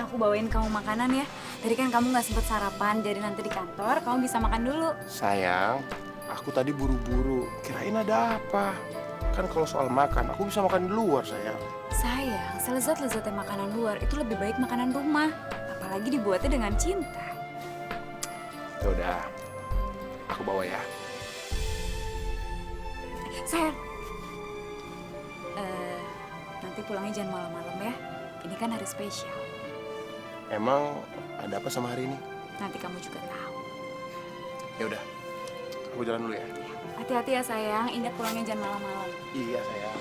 aku bawain kamu makanan ya. Tadi kan kamu nggak sempet sarapan, jadi nanti di kantor kamu bisa makan dulu. Sayang, aku tadi buru-buru. Kirain ada apa? Kan kalau soal makan, aku bisa makan di luar, sayang. Sayang, selezat-lezatnya makanan luar itu lebih baik makanan rumah. Apalagi dibuatnya dengan cinta. Ya udah, aku bawa ya. Sayang, nanti pulangnya jangan malam-malam ya. Ini kan hari spesial. Emang ada apa sama hari ini? Nanti kamu juga tahu. Ya udah, aku jalan dulu ya. Hati-hati ya sayang, ingat pulangnya jangan malam-malam. Iya, sayang.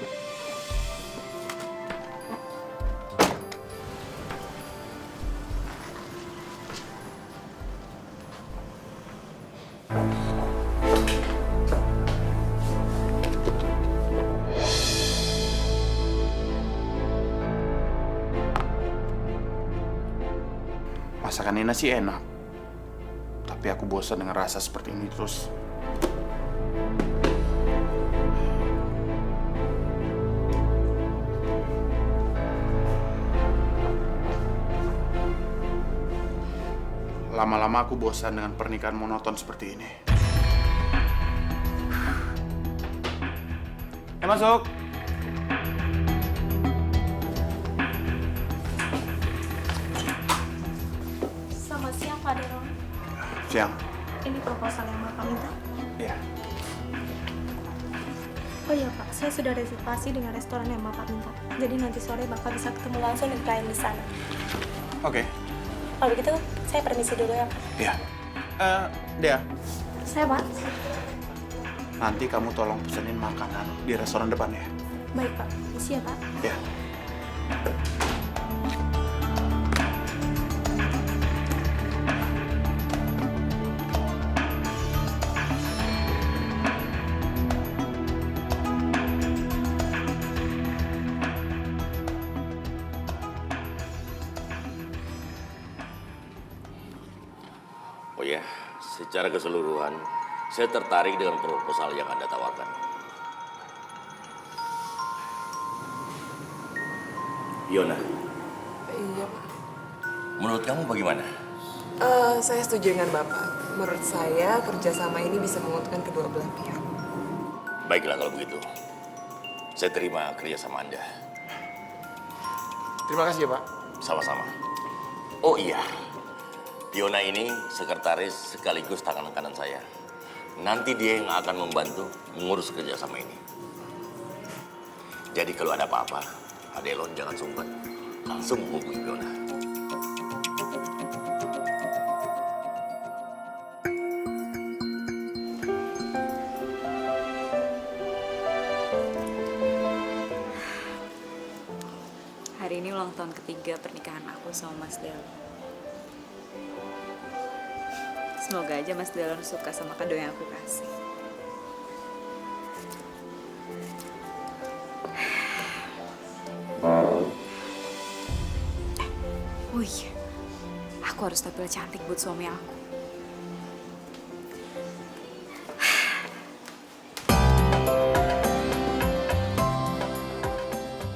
Masakan Nina sih enak, tapi aku bosan dengan rasa seperti ini terus. Lama-lama aku bosan dengan pernikahan monoton seperti ini. Masuk. Selamat siang Pak Deron. Siang. Ini proposal yang Bapak minta. Iya. Oh iya Pak, saya sudah reservasi dengan restoran yang Bapak minta. Jadi nanti sore Bapak bisa ketemu langsung dengan klien di sana. Oke. Kalau begitu, saya permisi dulu ya Pak. Iya. Dea, Saya Pak. nanti kamu tolong pesenin makanan di restoran depan ya. Baik Pak, isi ya Pak. Ya. Oh ya, secara keseluruhan, saya tertarik dengan proposal yang Anda tawarkan. Yona, Iya, Pak. menurut kamu bagaimana? Saya setuju dengan Bapak. Menurut saya, kerjasama ini bisa menguntungkan kedua belah pihak. Baiklah kalau begitu. Saya terima kerjasama Anda. Terima kasih ya, Pak. Sama-sama. Oh iya, Fiona ini sekretaris sekaligus tangan kanan saya. Nanti dia yang akan membantu mengurus kerjasama ini. Jadi kalau ada apa-apa, Adelon jangan sungkan. Langsung hubungi Fiona. Hari ini ulang tahun ketiga pernikahan aku sama Mas Del. Semoga aja Mas Delon suka sama kado yang aku kasih. Oh iya, aku harus tampil cantik buat suami aku.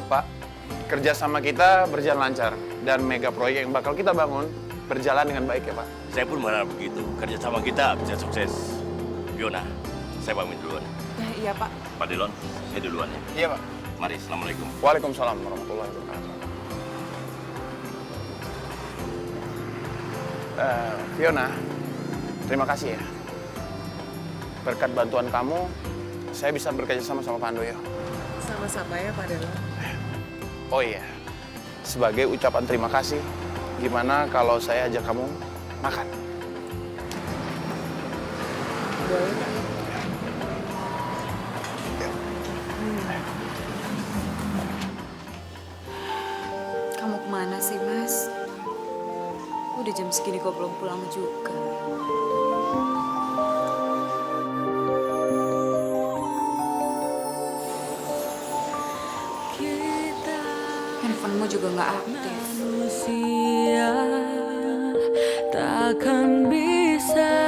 Pak, kerjasama kita berjalan lancar dan mega proyek yang bakal kita bangun berjalan dengan baik ya, Pak. Saya pun berharap begitu. Kerjasama kita bisa sukses. Fiona, saya pamit duluan. Ya, iya, Pak. Pak Delon, saya duluan ya. Iya, Pak. Mari, Assalamualaikum. Waalaikumsalam warahmatullahi wabarakatuh. Fiona, terima kasih ya. Berkat bantuan kamu, saya bisa bekerja sama Pandoyo. Sama-sama ya, Pak Delo. Oh iya, sebagai ucapan terima kasih, gimana kalau saya ajak kamu makan? Boleh, Pak. Kamu kemana sih, Mas? Udah jam segini kok belum pulang juga. Handphonemu juga nggak aktif. Manusia takkan bisa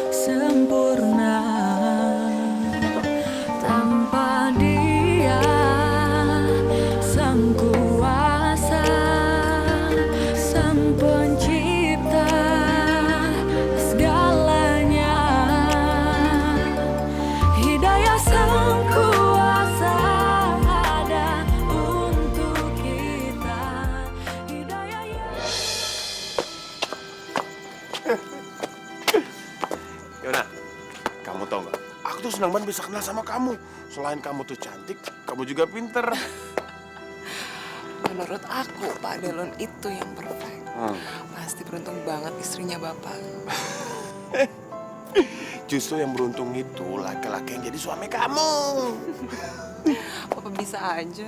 sempurna tanpa Dia, Sang Kuasa pencipta segalanya, hidayah sang kuasa ada untuk kita, hidayah yang... Yona, kamu tau nggak? Aku tuh senang banget bisa kenal sama kamu. Selain kamu tuh cantik, kamu juga pinter. Menurut aku, Pak Delon itu yang perfect. Pasti beruntung banget istrinya Bapak. Justru yang beruntung itu laki-laki yang jadi suami kamu. Bapak bisa aja.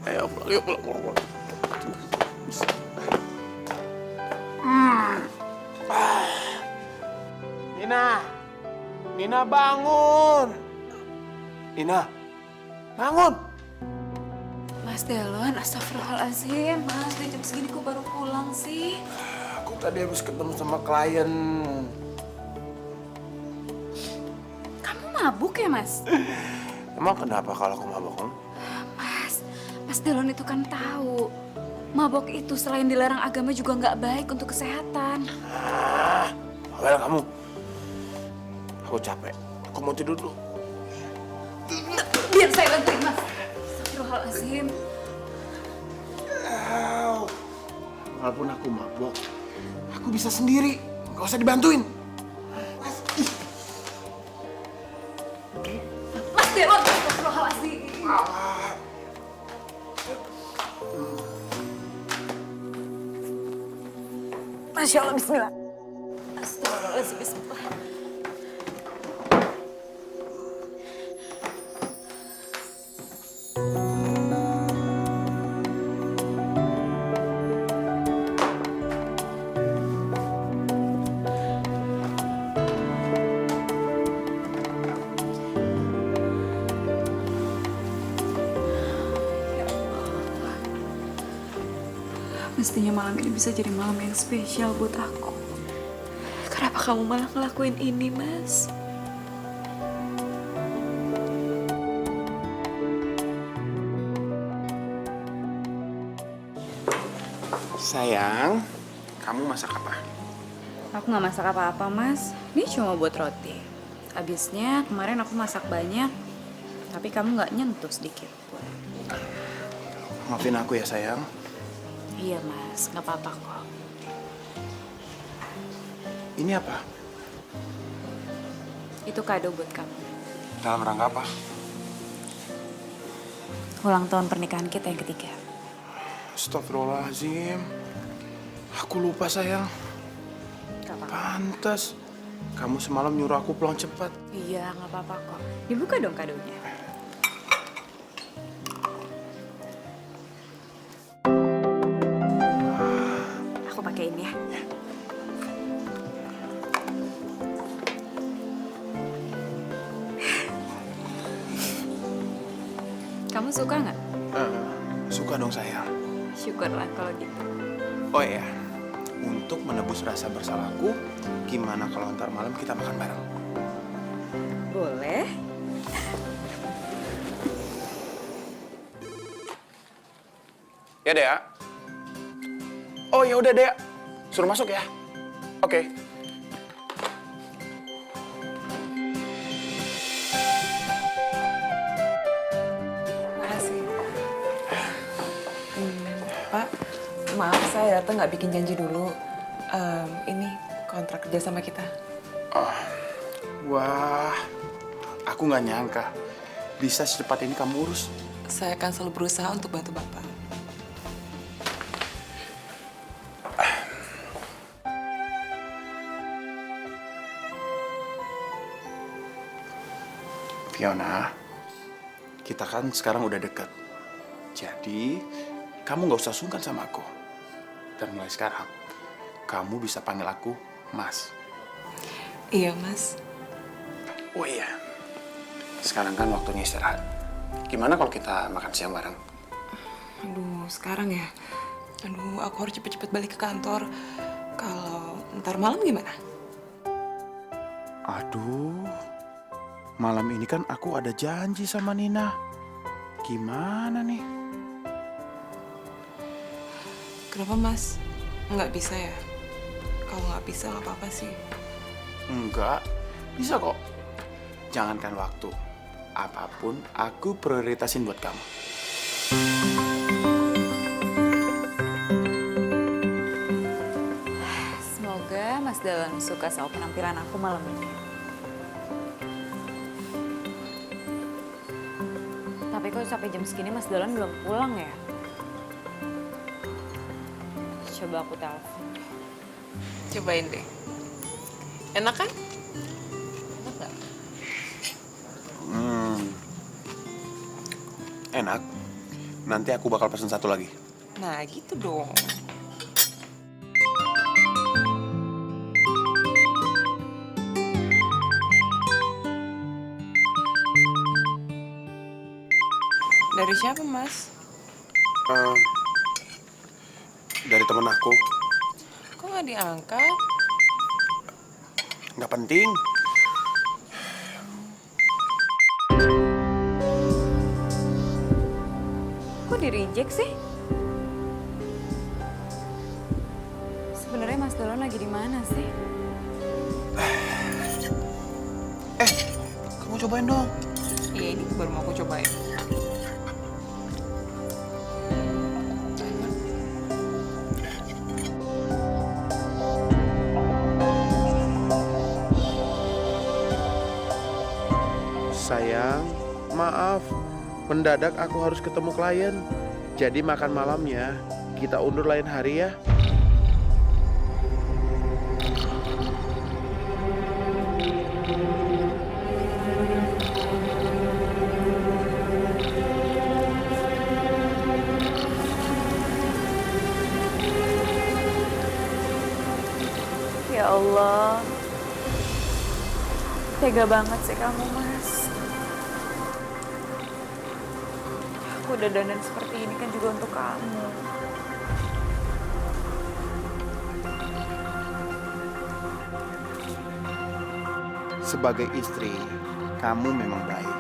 Ayo pulang, yuk pulang. Nina bangun. Nina, bangun. Mas Delon, astagfirullahaladzim. Mas, udah jam segini kok baru pulang sih? Aku tadi habis ketemu sama klien. Kamu mabuk ya, Mas? Emang kenapa kalau aku mabok? Mas Delon itu kan tahu. Mabok itu selain dilarang agama juga nggak baik untuk kesehatan. Well, kamu. Aku capek. Aku mau tidur dulu. Biar saya bantuin, Mas. Astagfirullahaladzim. Walaupun aku mabok, aku bisa sendiri. Gak usah dibantuin. Mas Delon, astagfirullahaladzim. Masya Allah, bismillah. Astagfirullahaladzim, bismillah. Mestinya malam ini bisa jadi malam yang spesial buat aku. Kenapa kamu malah ngelakuin ini, Mas? Sayang, kamu masak apa? Aku nggak masak apa-apa, Mas. Ini cuma buat roti. Habisnya kemarin aku masak banyak, tapi kamu nggak nyentuh sedikit. Maafin aku ya, sayang. Iya, Mas. Nggak apa-apa kok. Ini apa? Itu kado buat kamu. Dalam rangka apa? Ulang tahun pernikahan kita yang ketiga. Astagfirullahaladzim. Aku lupa, sayang. Nggak apa-apa. Pantes. Kamu semalam nyuruh aku pulang cepat. Iya, nggak apa-apa kok. Dibuka dong kadonya. Aku pakein ya. Kamu suka nggak? Suka dong, sayang. Syukurlah kalau gitu. Oh iya, untuk menebus rasa bersalahku, gimana kalau ntar malam kita makan bareng? Boleh. Ya, Dea. Oh, ya udah, Dea. Suruh masuk ya. Oke. Makasih. Pak, maaf saya datang nggak bikin janji dulu. Ini kontrak kerja sama kita. Wah, aku nggak nyangka bisa secepat ini kamu urus. Saya akan selalu berusaha untuk bantu Bapak. Fiona, kita kan sekarang udah dekat. Jadi, kamu nggak usah sungkan sama aku. Dan mulai sekarang, kamu bisa panggil aku Mas. Iya, Mas. Oh iya, sekarang kan waktunya istirahat. Gimana kalau kita makan siang bareng? Aduh, sekarang ya. Aduh, aku harus cepet-cepet balik ke kantor. Kalau ntar malam gimana? Aduh, malam ini kan aku ada janji sama Nina. Gimana nih? Kenapa, Mas? Nggak bisa ya? Kalau nggak bisa nggak apa-apa sih. Enggak, bisa kok. Jangankan waktu, apapun aku prioritasin buat kamu. Semoga Mas Dahlan suka sama penampilan aku malam ini. Tapi kok sampai jam segini Mas Dahlan belum pulang ya? Coba aku telepon. Cobain deh. Enak kan? Enak nggak? Enak. Nanti aku bakal pesen satu lagi. Nah gitu dong. Dari siapa, Mas? Dari temen aku. Kok nggak diangkat? Nggak penting. Kok di-reject sih? Sebenarnya Mas Dahlan lagi di mana sih? Kamu cobain dong. Iya, ini baru mau aku cobain. Sayang, maaf. Mendadak aku harus ketemu klien. Jadi makan malamnya kita undur lain hari ya. Ya Allah. Tega banget sih kamu, Mas. Aku udah dandan seperti ini kan juga untuk kamu. Sebagai istri, kamu memang baik.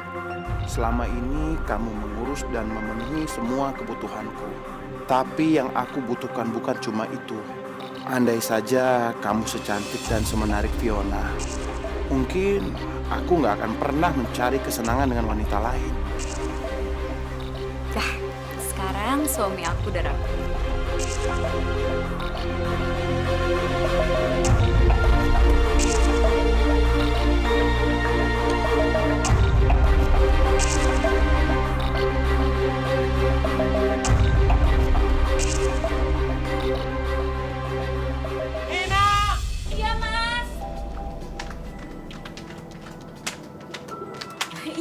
Selama ini kamu mengurus dan memenuhi semua kebutuhanku. Tapi yang aku butuhkan bukan cuma itu. Andai saja kamu secantik dan semenarik Fiona, mungkin aku nggak akan pernah mencari kesenangan dengan wanita lain. Dah, sekarang suami aku udah rapi. Iya, Mas.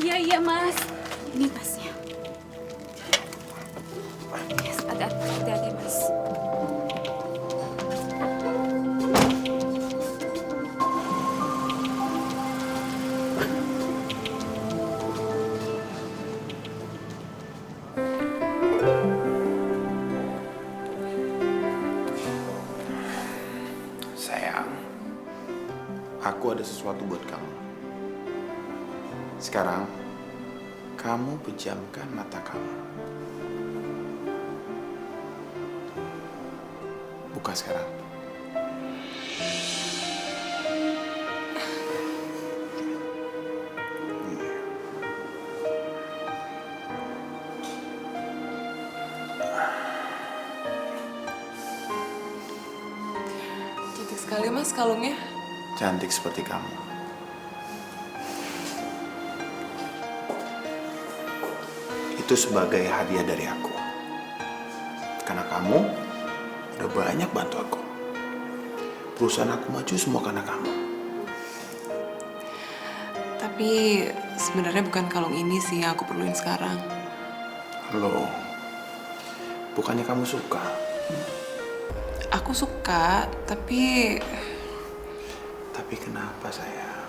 Iya, Mas. Ini tasnya. Yes, hati-hati, Mas. Sayang, aku ada sesuatu buat kamu. Sekarang, kamu pejamkan mata kamu. Buka sekarang. Cantik sekali, Mas, kalungnya. Cantik seperti kamu. Itu sebagai hadiah dari aku. Karena kamu udah banyak bantu aku. Perusahaan aku maju semua karena kamu. Tapi sebenarnya bukan kalung ini sih yang aku perluin sekarang. Loh, bukannya kamu suka? Aku suka, tapi Tapi kenapa sayang?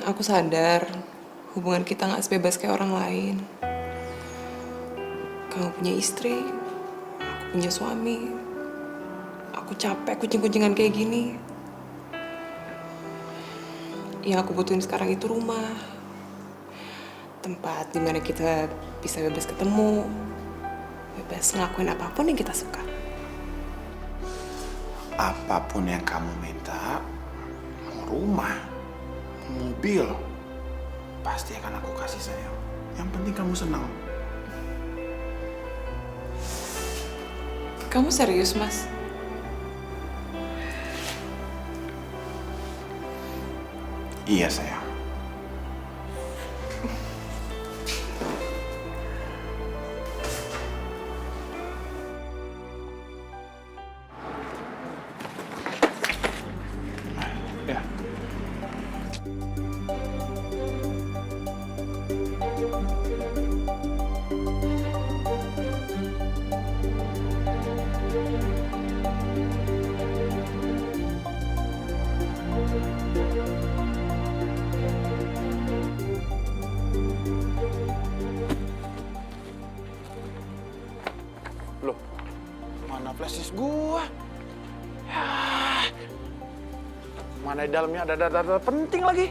aku sadar hubungan kita nggak sebebas kayak orang lain. Kamu punya istri, aku punya suami. Aku capek kucing-kucingan kayak gini. Yang aku butuhin sekarang itu rumah. Tempat dimana kita bisa bebas ketemu. bebas ngelakuin apapun yang kita suka. Apapun yang kamu minta, mau rumah, mobil, pasti akan aku kasih sayang. Yang penting kamu senang. Kamu serius, Mas? Iya sayang. Ya. Loh, mana flashdisk gua? Ya, mana di dalamnya ada data penting lagi?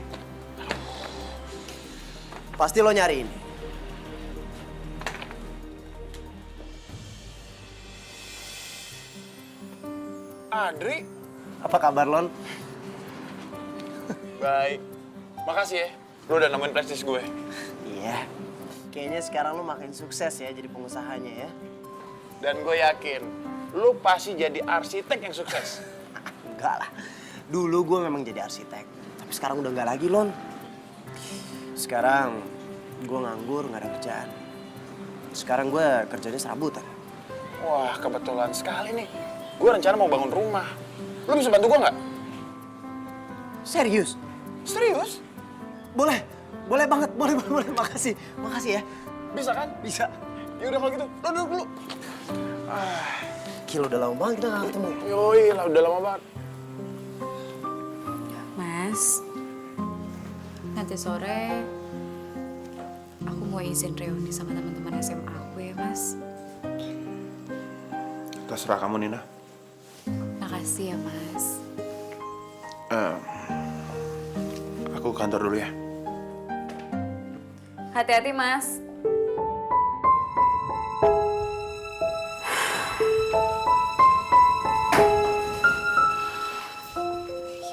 Pasti lo nyari ini. Adri? Apa kabar, Lon? Baik. Makasih ya, lu udah nemuin flashdisk gue. Iya. Kayaknya sekarang lo makin sukses ya jadi pengusahanya ya. Dan gue yakin, lu pasti jadi arsitek yang sukses. Enggak lah. Dulu gue memang jadi arsitek. Tapi sekarang udah enggak lagi, Lon. Sekarang gue nganggur, nggak ada kerjaan. Sekarang gue kerjanya serabutan. Wah, kebetulan sekali nih. Gue rencana mau bangun rumah. Lu bisa bantu gue nggak? Serius? Serius? Boleh. Boleh banget. Boleh. Makasih. Makasih ya. Bisa kan? Bisa. Ya udah kalau gitu, lu duduk dulu. Gila, udah lama banget kita nggak ketemu. Yoi lah, udah lama banget. Mas, nanti sore aku mau izin reuni sama teman-teman SMA aku ya, Mas. Terserah kamu, Nina. Makasih ya, Mas. Aku ke kantor dulu ya. Hati-hati, Mas.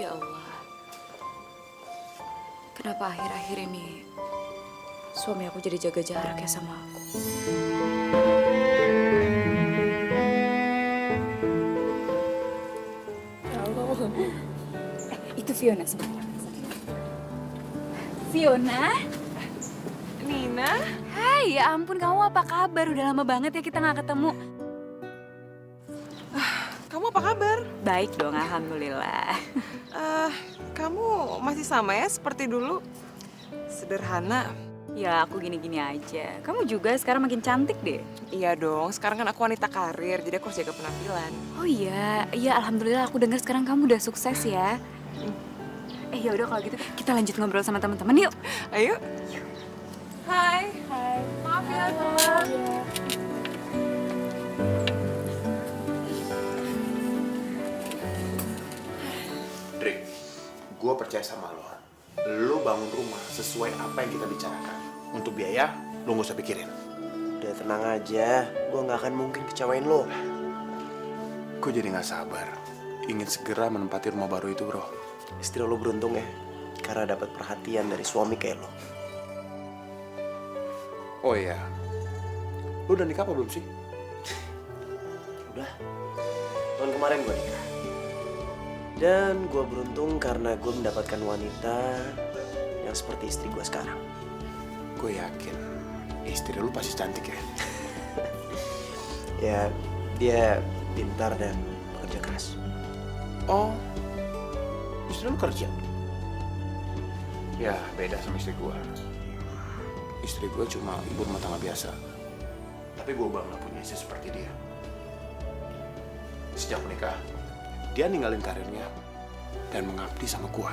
Ya Allah. Kenapa akhir-akhir ini suami aku jadi jaga jarak ya sama aku? Itu Fiona sebenarnya. Fiona? Nina? Hai, ya ampun kamu apa kabar? Udah lama banget ya kita nggak ketemu. Kamu apa kabar? Baik dong, alhamdulillah. Kamu masih sama ya seperti dulu? Sederhana. Ya aku gini-gini aja. Kamu juga sekarang makin cantik deh. Iya dong, sekarang kan aku wanita karir, jadi aku harus jaga penampilan. Oh iya, alhamdulillah aku dengar sekarang kamu udah sukses ya. Ya udah kalau gitu kita lanjut ngobrol sama teman-teman yuk. Ayo. Hai. Maaf ya, telat. Drik, gue percaya sama lo. Lo bangun rumah sesuai apa yang kita bicarakan. Untuk biaya, lo nggak usah pikirin. Udah tenang aja. Gue nggak akan mungkin kecewain lo. Gue jadi nggak sabar. Ingin segera menempati rumah baru itu, bro. Istri lo beruntung ya. Karena dapat perhatian dari suami kayak lo. Oh iya, lo udah nikah apa belum sih? Udah. Tahun kemarin gue nikah. Dan gue beruntung karena gue mendapatkan wanita yang seperti istri gue sekarang. Gue yakin istri lu pasti cantik ya. Ya, dia pintar dan bekerja keras. Oh, istri lu kerja? Ya, beda sama istri gue. Istri gue cuma ibu rumah tangga biasa. Tapi gue bangga punya istri seperti dia. Sejak menikah, dia ninggalin karirnya dan mengabdi sama gue.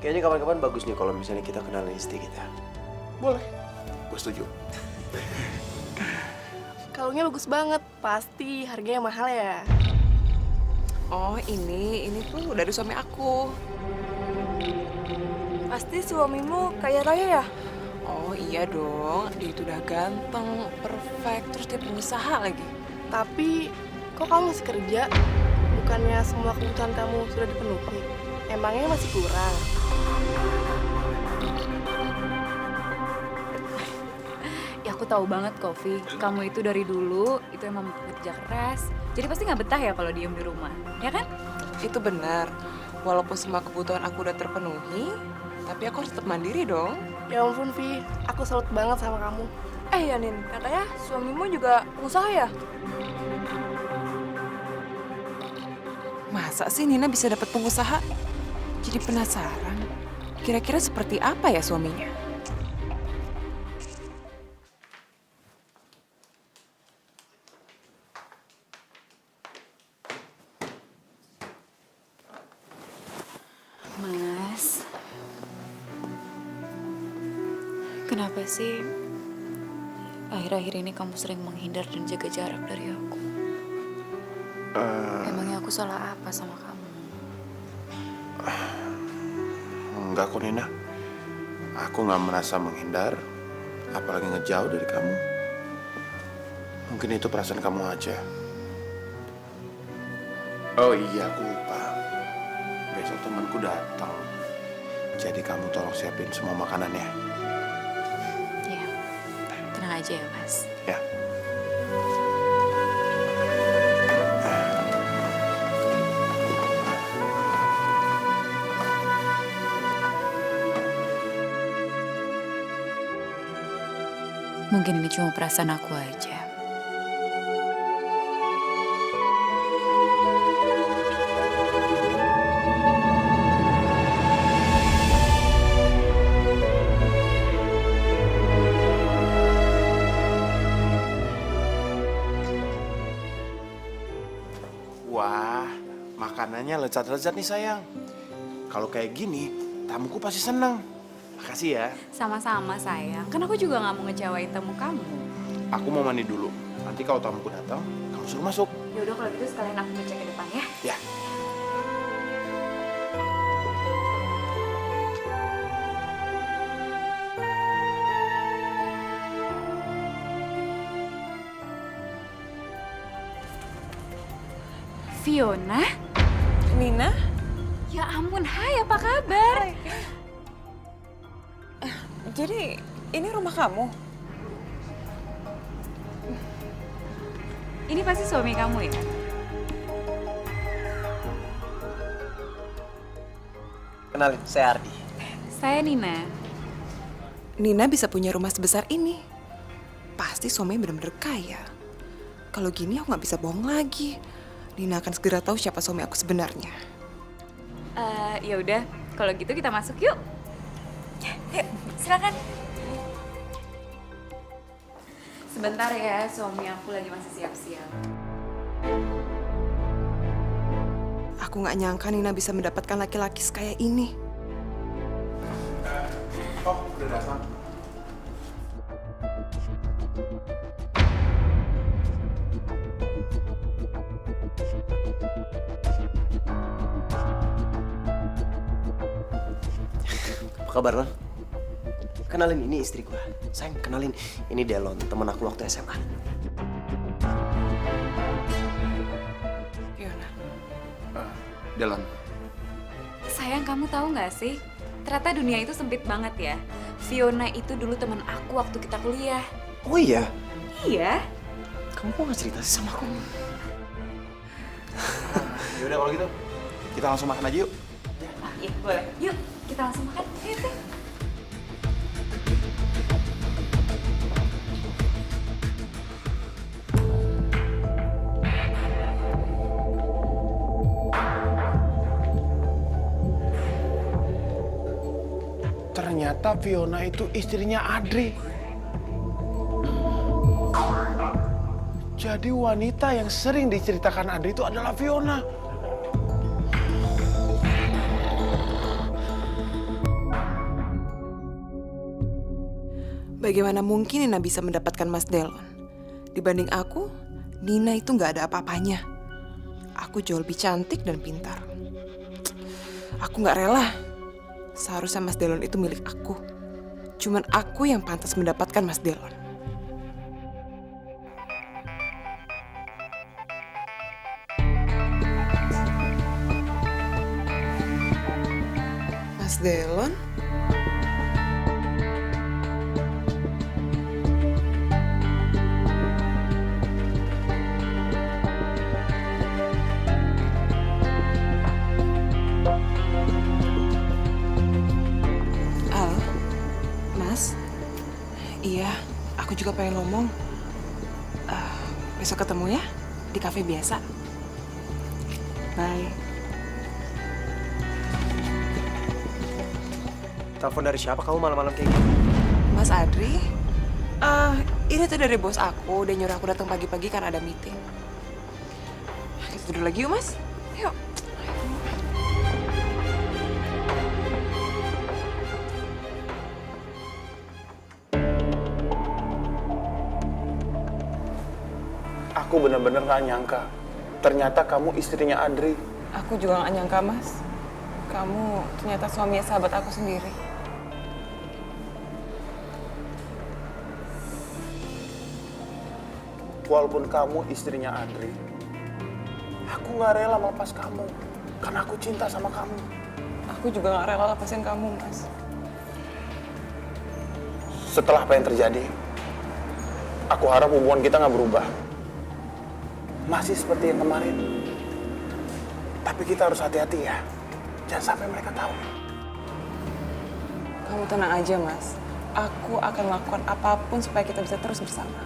Kayaknya kapan-kapan bagus nih kalau misalnya kita kenalin istri kita. Boleh, gue setuju. Kalungnya bagus banget, pasti harganya mahal ya. Oh ini tuh dari suami aku. Pasti suamimu kaya raya ya? Oh iya dong, dia itu udah ganteng, perfect, terus dia pengusaha lagi. Tapi kok kamu masih kerja? Bukannya semua kebutuhan kamu sudah dipenuhi? Emangnya masih kurang? Ya aku tahu banget kok, Vi. Kamu itu dari dulu itu emang kerja keras. Jadi pasti nggak betah ya kalau diem di rumah, ya kan? Itu benar. Walaupun semua kebutuhan aku udah terpenuhi, tapi aku harus tetap mandiri dong. Ya ampun, Vi. Aku salut banget sama kamu. Ya Nin, katanya suamimu juga pengusaha ya? Masa sih Nina bisa dapat pengusaha? Jadi penasaran, kira-kira seperti apa ya suaminya? Mas, kenapa sih akhir-akhir ini kamu sering menghindar dan jaga jarak dari aku? Emangnya aku salah apa sama kamu? Enggak kok Nina. Aku nggak merasa menghindar, apalagi ngejauh dari kamu. Mungkin itu perasaan kamu aja. Oh iya, aku lupa. Besok temanku datang. Jadi kamu tolong siapin semua makanannya. Ya, tenang aja ya, Mas. Ya. Mungkin ini cuma perasaan aku aja. Wah, makanannya lezat-lezat nih sayang. Kalau kayak gini, tamuku pasti seneng. Makasih ya. Sama-sama sayang. Kan aku juga nggak mau ngecewain tamu kamu. Aku mau mandi dulu. Nanti kalau tamuku datang, kamu suruh masuk. Ya udah kalau gitu sekalian aku ngecek ke depan ya. Ya. Fiona? Nina? Ya ampun, hai apa kabar? Jadi ini rumah kamu? Ini pasti suami kamu ya? Kenalin, saya Ardi. Saya Nina. Nina bisa punya rumah sebesar ini. Pasti suaminya benar-benar kaya. Kalau gini aku nggak bisa bohong lagi. Nina akan segera tahu siapa suami aku sebenarnya. Ya udah, kalau gitu kita masuk yuk. Yuk, silakan. Sebentar ya, suami aku lagi masih siap-siap. Aku nggak nyangka Nina bisa mendapatkan laki-laki sekaya ini. Oh, udah datang. Apa kabar, Lon? Kenalin, ini istri gue. Sayang, kenalin. Ini Delon, temen aku waktu SMA. Fiona. Delon. Sayang, kamu tahu nggak sih? Ternyata dunia itu sempit banget ya. Fiona itu dulu teman aku waktu kita kuliah. Oh iya? Iya. Kamu kok nggak cerita sih sama aku? Ya udah kalau gitu, kita langsung makan aja yuk. Iya, boleh. Yuk, kita langsung makan. Ayo, Teh. Ternyata Fiona itu istrinya Adri. Jadi wanita yang sering diceritakan Adri itu adalah Fiona. Bagaimana mungkin Nina bisa mendapatkan Mas Delon? Dibanding aku, Nina itu nggak ada apa-apanya. Aku jauh lebih cantik dan pintar. Aku nggak rela. Seharusnya Mas Delon itu milik aku. Cuman aku yang pantas mendapatkan Mas Delon. Mas Delon? Al, Mas? Iya, aku juga pengen ngomong. Besok ketemu ya, di kafe biasa. Bye. Telepon dari siapa kamu malam-malam kayak gini? Mas Adri? Ini tuh dari bos aku, udah nyuruh aku datang pagi-pagi kan ada meeting. Kita tidur lagi yuk, Mas. Yuk. Aku benar-benar gak nyangka. Ternyata kamu istrinya Adri. Aku juga gak nyangka, Mas. Kamu ternyata suami sahabat aku sendiri. Walaupun kamu istrinya Adri, aku gak rela melepas kamu. Karena aku cinta sama kamu. Aku juga gak rela lepasin kamu, Mas. Setelah apa yang terjadi, aku harap hubungan kita gak berubah. Masih seperti yang kemarin. Tapi kita harus hati-hati ya. Jangan sampai mereka tahu. Kamu tenang aja, Mas. Aku akan melakukan apapun supaya kita bisa terus bersama.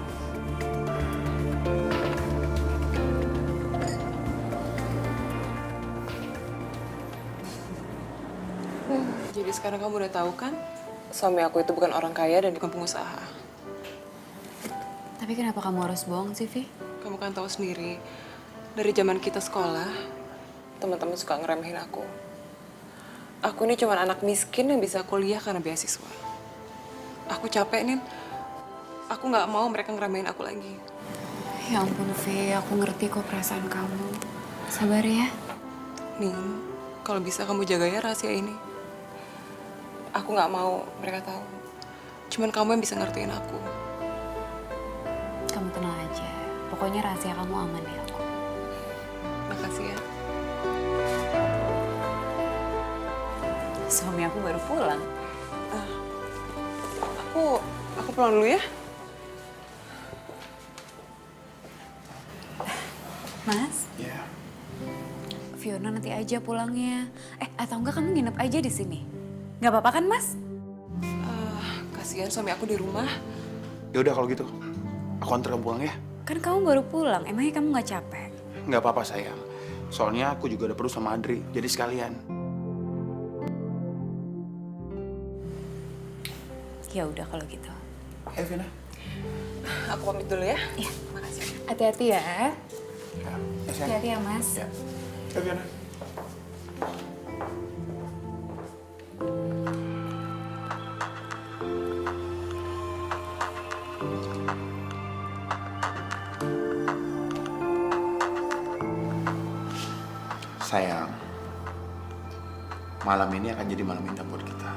Jadi sekarang kamu udah tahu kan? Suami aku itu bukan orang kaya dan bukan pengusaha. Tapi kenapa kamu harus bohong sih, Vi? Kamu kan tahu sendiri, dari zaman kita sekolah, teman-teman suka ngeremehin aku. Aku ini cuma anak miskin yang bisa kuliah karena beasiswa. Aku capek, Nin. Aku nggak mau mereka ngeremehin aku lagi. Ya ampun, Vi. Aku ngerti kok perasaan kamu. Sabar ya. Nin, kalau bisa kamu jaga ya rahasia ini. Aku nggak mau mereka tahu. Cuman kamu yang bisa ngertiin aku. Kamu tenang aja. Pokoknya rahasia kamu aman di aku. Makasih ya. Suami aku baru pulang. Aku pulang dulu ya. Mas, Ya. Fiona nanti aja pulangnya. Atau enggak kamu nginep aja di sini? Nggak apa-apa kan, Mas? Kasihan suami aku di rumah. Ya udah kalau gitu, aku antar kamu pulang ya. Kan kamu baru pulang. Emangnya kamu nggak capek? Nggak apa-apa sayang. Soalnya aku juga udah perlu sama Adri. Jadi sekalian. Ya udah kalau gitu. Vina. Aku pamit dulu ya. Iya. Makasih. Hati-hati ya. Ya. Sayang. Hati-hati ya, Mas. Ya. Vina. Sayang, malam ini akan jadi malam indah buat kita.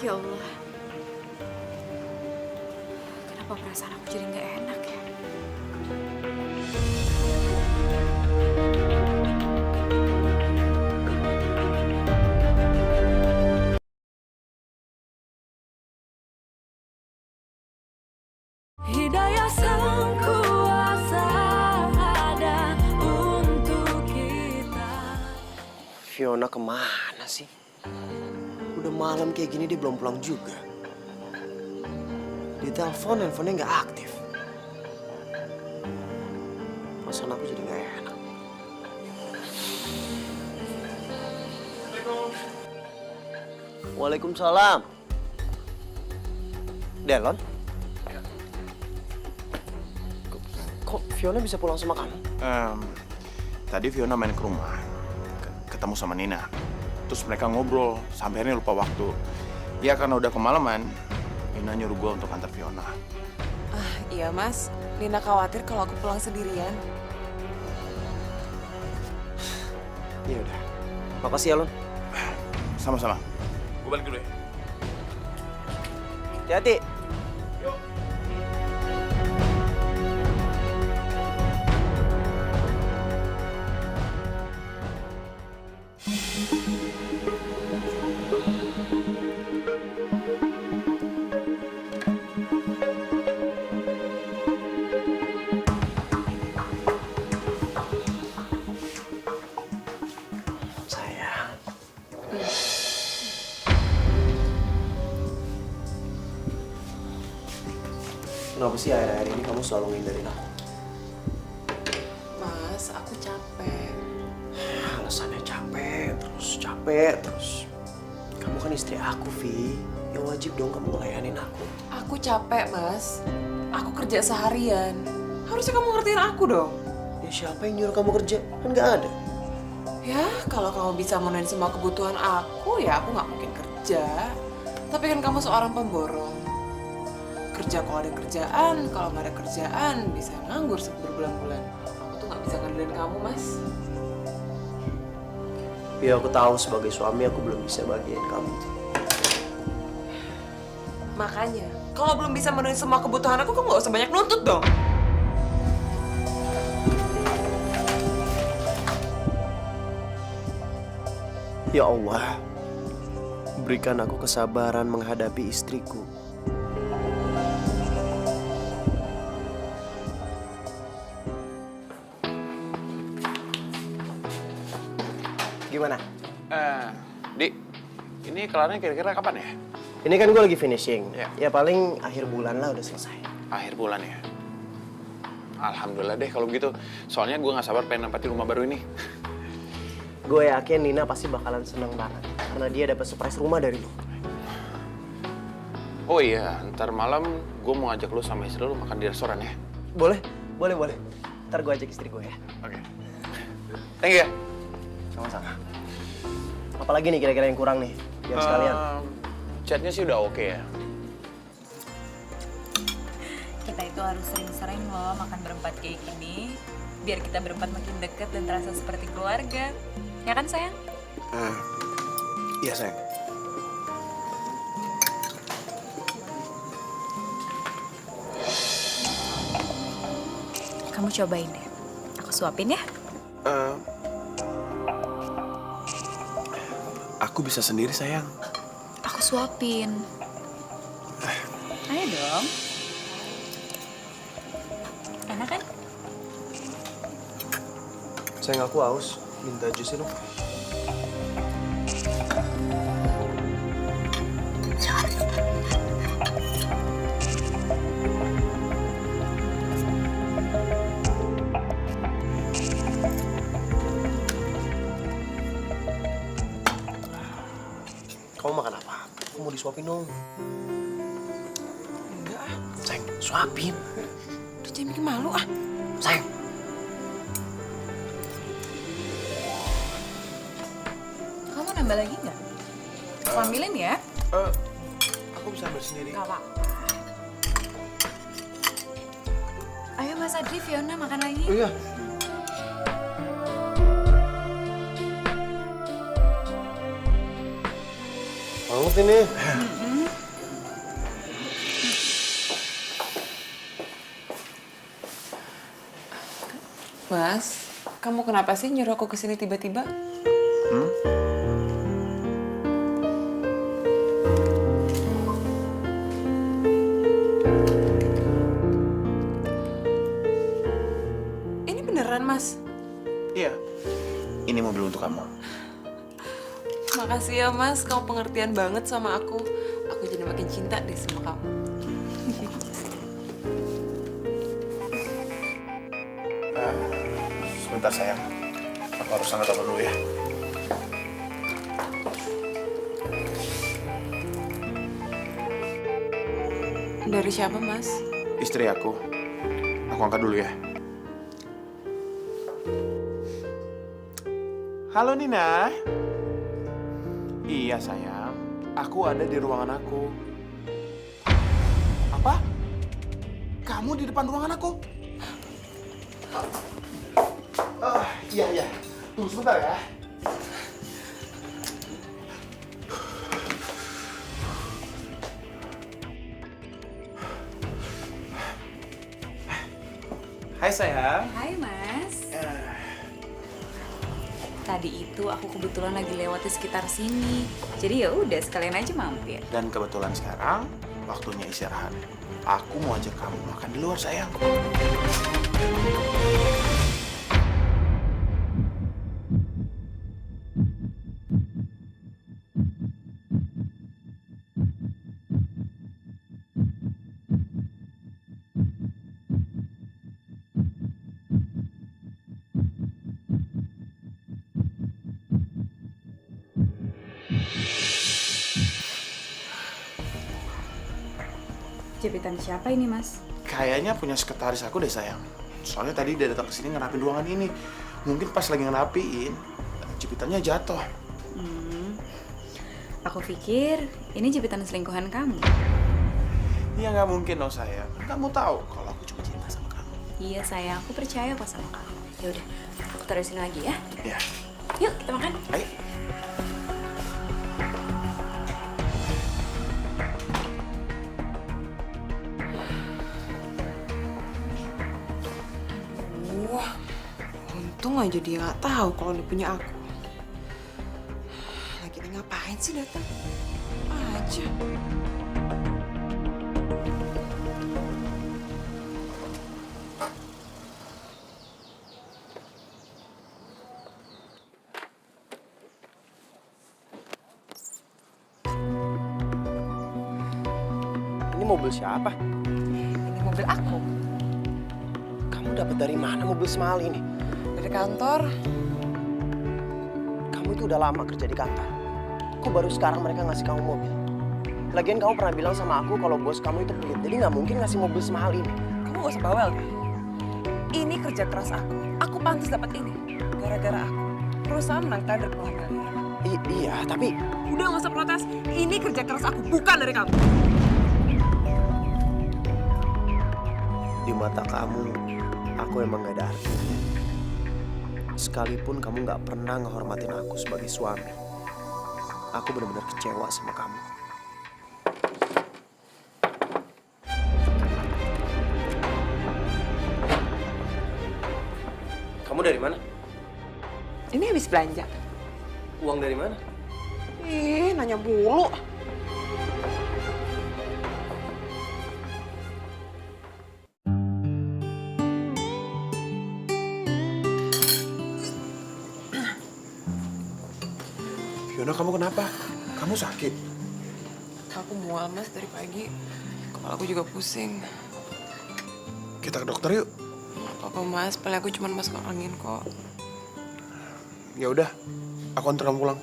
Ya Allah. Kenapa perasaan aku jadi nggak enak ya? Hidayah sang kuasa ada untuk kita. Fiona kemana sih? Udah malam kayak gini dia belum pulang juga. Ditelepon, handphonenya nggak aktif. Perasaan aku jadi nggak enak. Waalaikumsalam. Delon? Kok Fiona bisa pulang sama kamu? Tadi Fiona main ke rumah, ketemu sama Nina. Terus mereka ngobrol, sampai akhirnya lupa waktu. Ya karena udah kemalaman, Nina nyuruh gue untuk antar Fiona. Iya mas, Nina khawatir kalau aku pulang sendirian. Ya udah. Makasih ya, Lon. Sama-sama. Gue balik dulu ya. Hati-hati. Sayang. Kenapa sih akhir-akhir ini kamu selalu ngindarin aku? Mas, aku capek. Alasannya capek terus. Kamu kan istri aku, Vi. Ya wajib dong kamu ngelayanin aku. Aku capek, Mas. Aku kerja seharian. Harusnya kamu ngertiin aku dong. Ya siapa yang nyuruh kamu kerja? Kan nggak ada. Ya, kalau kamu bisa memenuhi semua kebutuhan aku, ya aku nggak mungkin kerja. Tapi kan kamu seorang pemborong. Kerja kalau ada kerjaan, kalau nggak ada kerjaan, bisa nganggur berbulan-bulan. Aku tuh nggak bisa ngandelin kamu, Mas. Ya aku tahu sebagai suami aku belum bisa bagian kamu. Makanya, kalau belum bisa memenuhi semua kebutuhan aku, kamu nggak usah banyak nuntut dong. Ya Allah, berikan aku kesabaran menghadapi istriku. Gimana? Di, ini kelarnya kira-kira kapan ya? Ini kan gue lagi finishing. Iya. Ya paling akhir bulan lah udah selesai. Akhir bulan ya? Alhamdulillah deh kalau gitu. Soalnya gue nggak sabar pengen nempatin rumah baru ini. Gue yakin Nina pasti bakalan seneng banget. Karena dia dapat surprise rumah dari lu. Oh iya, ntar malam gue mau ngajak lu sama istri lu makan di restoran ya? Boleh? Boleh. Ntar gue ajak istri gue ya. Oke. Thank you ya. Sama-sama. Apalagi nih kira-kira yang kurang nih? Biar sekalian. Chatnya sih udah oke ya. Kita itu harus sering-sering loh makan berempat kayak gini. Biar kita berempat makin deket dan terasa seperti keluarga. Ya kan sayang? Iya sayang. Kamu cobain deh. Aku suapin ya. Aku bisa sendiri sayang. Aku suapin. Ayo dong. Enak kan? Sayang aku haus. Minta jusnya dong. Kamu makan apa? Aku mau disuapin dong. Enggak ah, Sayang, suapin. udah jangan bikin malu ah. Sayang. Kamu nambah lagi nggak? Aku ambilin ya. Aku bisa ambil sendiri. Gak apa-apa. Ayo Mas Adri, Fiona makan lagi. Oh iya. Banget ini. Mas, kamu kenapa sih nyuruh aku kesini tiba-tiba? Ini beneran, Mas? Iya. Ini mobil untuk kamu. Makasih ya, Mas. Kamu pengertian banget sama aku. Aku jadi makin cinta deh sama kamu. Sebentar sayang. Aku harus angkat telepon dulu ya. Dari siapa, Mas? Istri aku. Aku angkat dulu ya. Halo Nina. Iya sayang, aku ada di ruangan aku. Apa? Kamu di depan ruangan aku? Iya. Tunggu sebentar ya. Hai sayang. Hai Mas. Tadi itu aku kebetulan lagi lewat di sekitar sini. Jadi ya udah sekalian aja mampir. Dan kebetulan sekarang waktunya istirahat. Aku mau ajak kamu makan di luar sayang. Jepitan siapa ini Mas? Kayaknya punya sekretaris aku deh sayang. Soalnya tadi dia datang ke sini ngerapin ruangan ini. Mungkin pas lagi ngerapiin, jepitannya jatuh. Aku pikir ini jepitan selingkuhan kamu. Iya nggak mungkin dong sayang. Kamu tahu kalau aku cuma cinta sama kamu. Iya sayang, aku percaya kok sama kamu. Ya udah, aku taruh sini lagi ya. Iya. Yuk kita makan. Ayo. Wah, untung aja dia nggak tahu kalau dia punya aku. Lagi dia ngapain sih datang? Aja. Ini mobil siapa? Ini mobil aku. Kamu dapat dari mana mobil semahal ini? Dari kantor. Kamu itu udah lama kerja di kantor. Kok baru sekarang mereka ngasih kamu mobil? Lagian kamu pernah bilang sama aku kalau bos kamu itu pelit, jadi nggak mungkin ngasih mobil semahal ini. Kamu gak usah bawel deh. Ini kerja keras aku. Aku pantas dapat ini. Gara-gara aku. Perusahaan menang tender puluhan miliar. Iya, tapi Udah gak usah protes. Ini kerja keras aku, bukan dari kamu. di mata kamu, aku emang gak ada artinya. Sekalipun kamu gak pernah ngehormatin aku sebagai suami, aku benar-benar kecewa sama kamu. Kamu dari mana? Ini habis belanja. Uang dari mana? Ih, nanya mulu. Fiona, kamu kenapa? Kamu sakit? Aku mual, Mas, dari pagi. Kepala aku juga pusing. Kita ke dokter yuk. Apa, Mas? Paling aku cuma masuk angin kok. Ya udah, aku antar kamu pulang.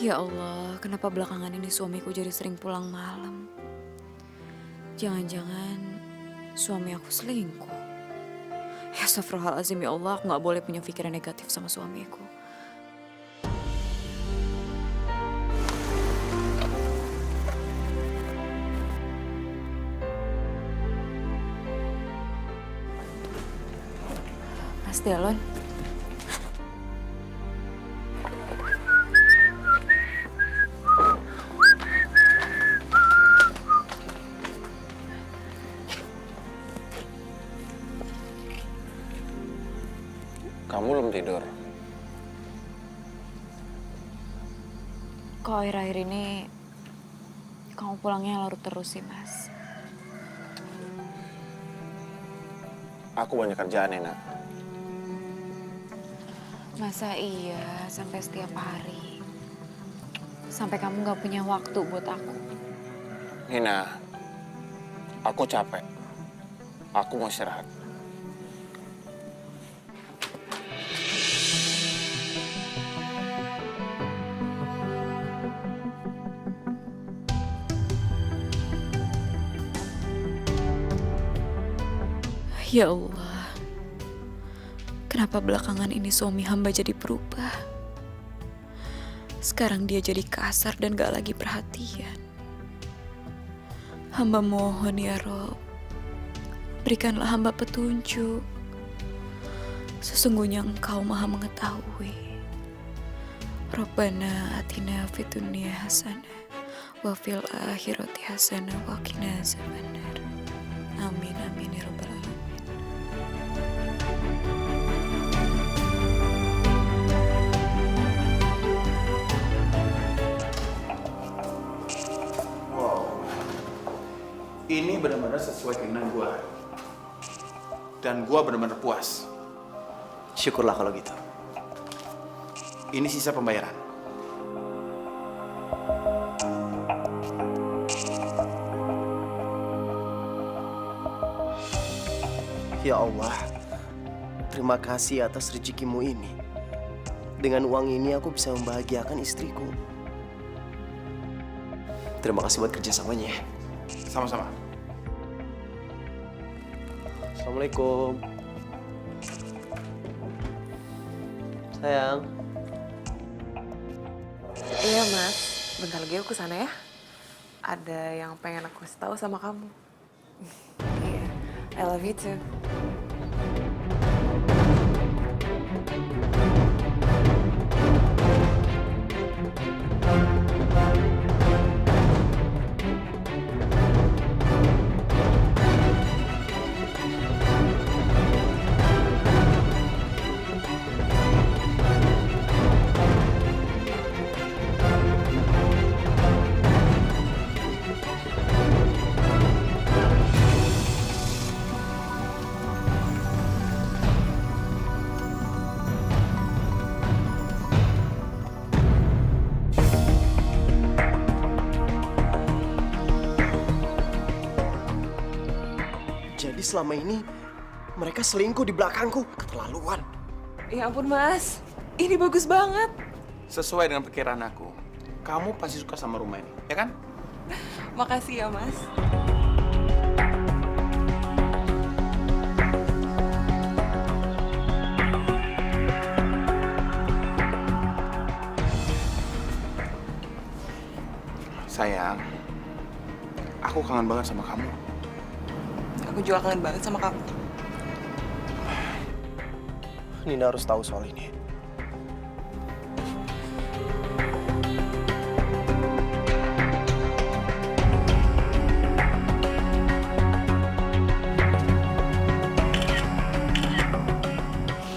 Ya Allah, kenapa belakangan ini suamiku jadi sering pulang malam? Jangan-jangan suami aku selingkuh. Ya astagfirullahaladzim, ya Allah, aku gak boleh punya pikiran negatif sama suamiku. Mas Delon. Kamu belum tidur? Kok akhir-akhir ini kamu pulangnya larut terus sih, Mas? Aku banyak kerjaan, Enak. Masa iya sampai setiap hari? Sampai kamu gak punya waktu buat aku? Nina, aku capek. Aku mau istirahat. Ya Allah, kenapa belakangan ini suami hamba jadi berubah? Sekarang dia jadi kasar dan gak lagi perhatian. Hamba mohon ya Rob, berikanlah hamba petunjuk. Sesungguhnya Engkau maha mengetahui. Rabbana atina fid dunya hasanah wa fil akhirati hasanah wa qina azabannar. Amin amin ya rabbal alamin. Ini benar-benar sesuai keinginan gue. Dan gue benar-benar puas. Syukurlah kalau gitu. Ini sisa pembayaran. Ya Allah, terima kasih atas rezekimu ini. Dengan uang ini aku bisa membahagiakan istriku. Terima kasih buat kerjasamanya ya. Sama-sama. Assalamualaikum. Sayang. Iya Mas, bentar lagi aku kesana ya. Ada yang pengen aku kasih tahu sama kamu. Iya, I love you too. Jadi selama ini mereka selingkuh di belakangku. Keterlaluan. Ya ampun Mas, ini bagus banget. Sesuai dengan perkiraan aku, kamu pasti suka sama rumah ini, ya kan? Makasih ya Mas. Sayang, aku kangen banget sama kamu. Aku juga kangen banget sama kamu. Nina harus tahu soal ini.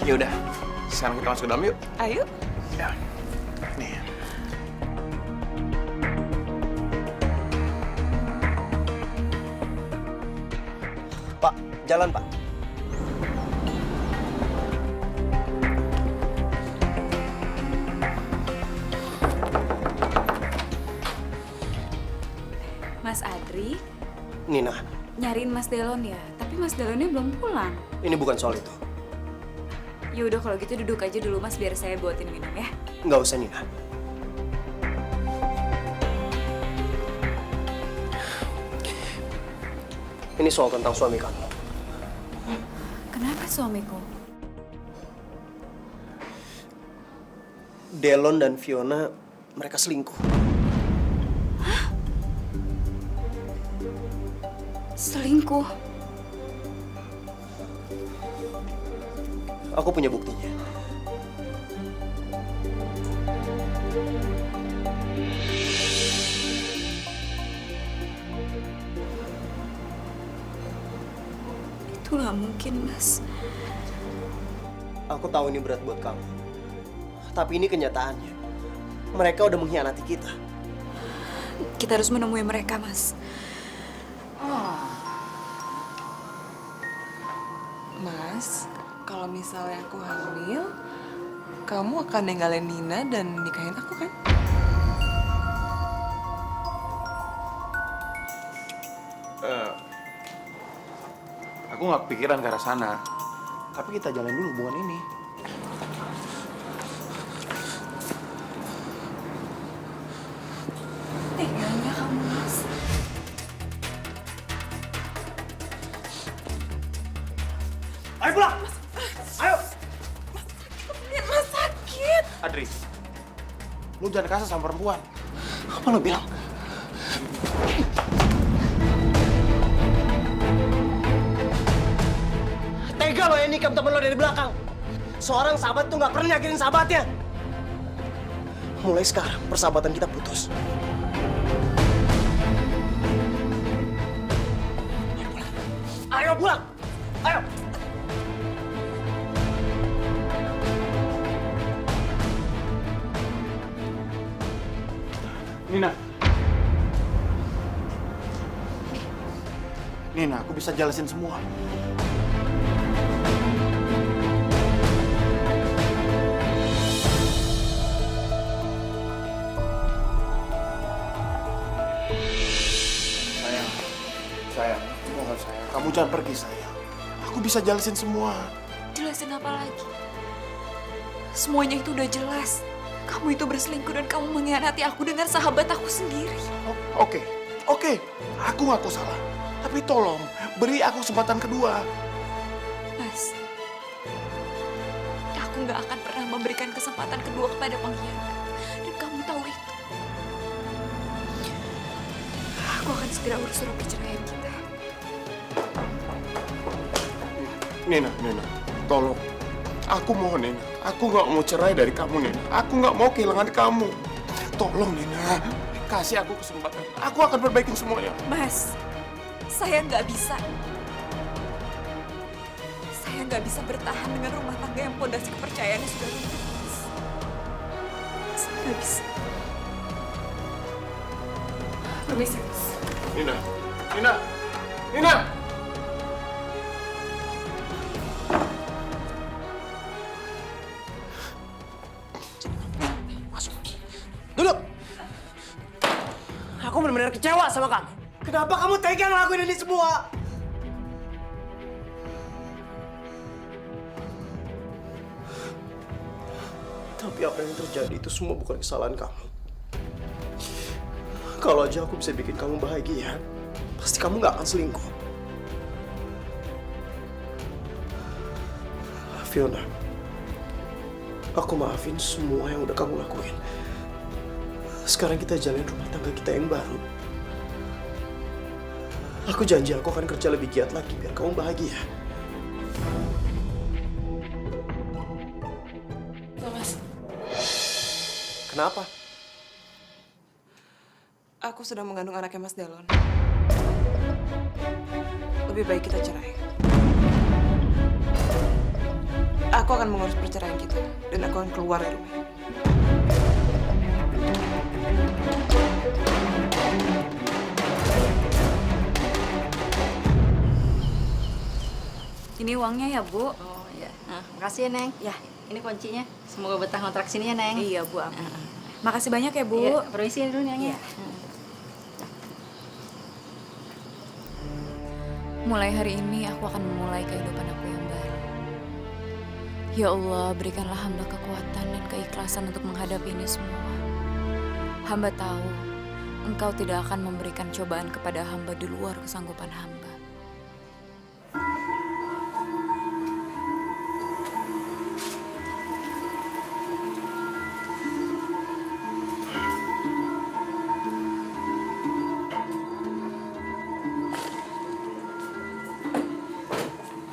Ya udah, sekarang kita masuk ke dalam yuk. Ayo. Ya. Nih. Pak, jalan Pak. Mas Adri, Nina, nyariin Mas Delon ya, tapi Mas Delonnya belum pulang. ini bukan soal itu. Ya udah kalau gitu duduk aja dulu Mas biar saya buatin minum ya. Nggak usah Nina. Ini soal tentang suami kamu. Kenapa suamiku? Delon dan Fiona, mereka selingkuh. Selingkuh? Aku punya buktinya. Itu nggak mungkin, Mas. Aku tahu ini berat buat kamu. Tapi ini kenyataannya. Mereka udah mengkhianati kita. Kita harus menemui mereka, Mas. Mas, kalau misalnya aku hamil, kamu akan ninggalin Nina dan nikahin aku kan? Aku nggak kepikiran ke arah sana. Tapi kita jalan dulu hubungan ini. Teganya kamu, Mas. Ayo pulang! Ayo! Mas sakit. Adri, lu jangan kasar sama perempuan. Apa lo bilang? Tega lo yang nikam temen lo dari belakang. Seorang sahabat tuh nggak pernah nyakitin sahabatnya. Mulai sekarang persahabatan kita putus. Ayo pulang! Ayo! Nina. Nina, aku bisa jelasin semua. Sayang, mohon sayang, kamu jangan pergi sayang. Aku bisa jelasin semua. Jelasin apa lagi? Semuanya itu udah jelas. Kamu itu berselingkuh dan kamu mengkhianati aku dengan sahabat aku sendiri. Oke, aku ngaku salah. Tapi tolong, beri aku kesempatan kedua. Mas, aku nggak akan pernah memberikan kesempatan kedua kepada pengkhianat. Dan kamu tahu itu. Aku akan segera urus surat perceraian kita. Nina, tolong. Aku mohon, Nina. Aku nggak mau cerai dari kamu, Nina. Aku nggak mau kehilangan kamu. Tolong, Nina. Kasih aku kesempatan. Aku akan perbaikin semuanya. Mas, saya nggak bisa. Saya nggak bisa bertahan dengan rumah tangga yang pondasi kepercayaannya sudah runtuh. Mas. Saya nggak bisa. Permisi, Mas. Nina. Duduk! Aku benar-benar kecewa sama kamu. Kenapa kamu tega ngelakuin ini semua? Tapi apa yang terjadi itu semua bukan kesalahan kamu. Kalau aja aku bisa bikin kamu bahagia, pasti kamu nggak akan selingkuh. Fiona, aku maafin semua yang udah kamu lakuin. Sekarang kita jalin rumah tangga kita yang baru. Aku janji aku akan kerja lebih giat lagi biar kamu bahagia. Mas, Kenapa? aku sudah mengandung anaknya Mas Delon. Lebih baik kita cerai. Aku akan mengurus perceraian kita dan aku akan keluar dari rumah. Ini uangnya ya, Bu. Oh ya, nah, makasih ya Neng. Ya, ini kuncinya. Semoga betah ngontrak sini ya Neng. Iya, Bu. Makasih banyak ya, Bu. Iya, permisi dulu Neng ya. Mulai hari ini aku akan memulai kehidupan aku yang baru. Ya Allah, berikanlah hamba kekuatan dan keikhlasan untuk menghadapi ini semua. Hamba tahu, Engkau tidak akan memberikan cobaan kepada hamba di luar kesanggupan hamba.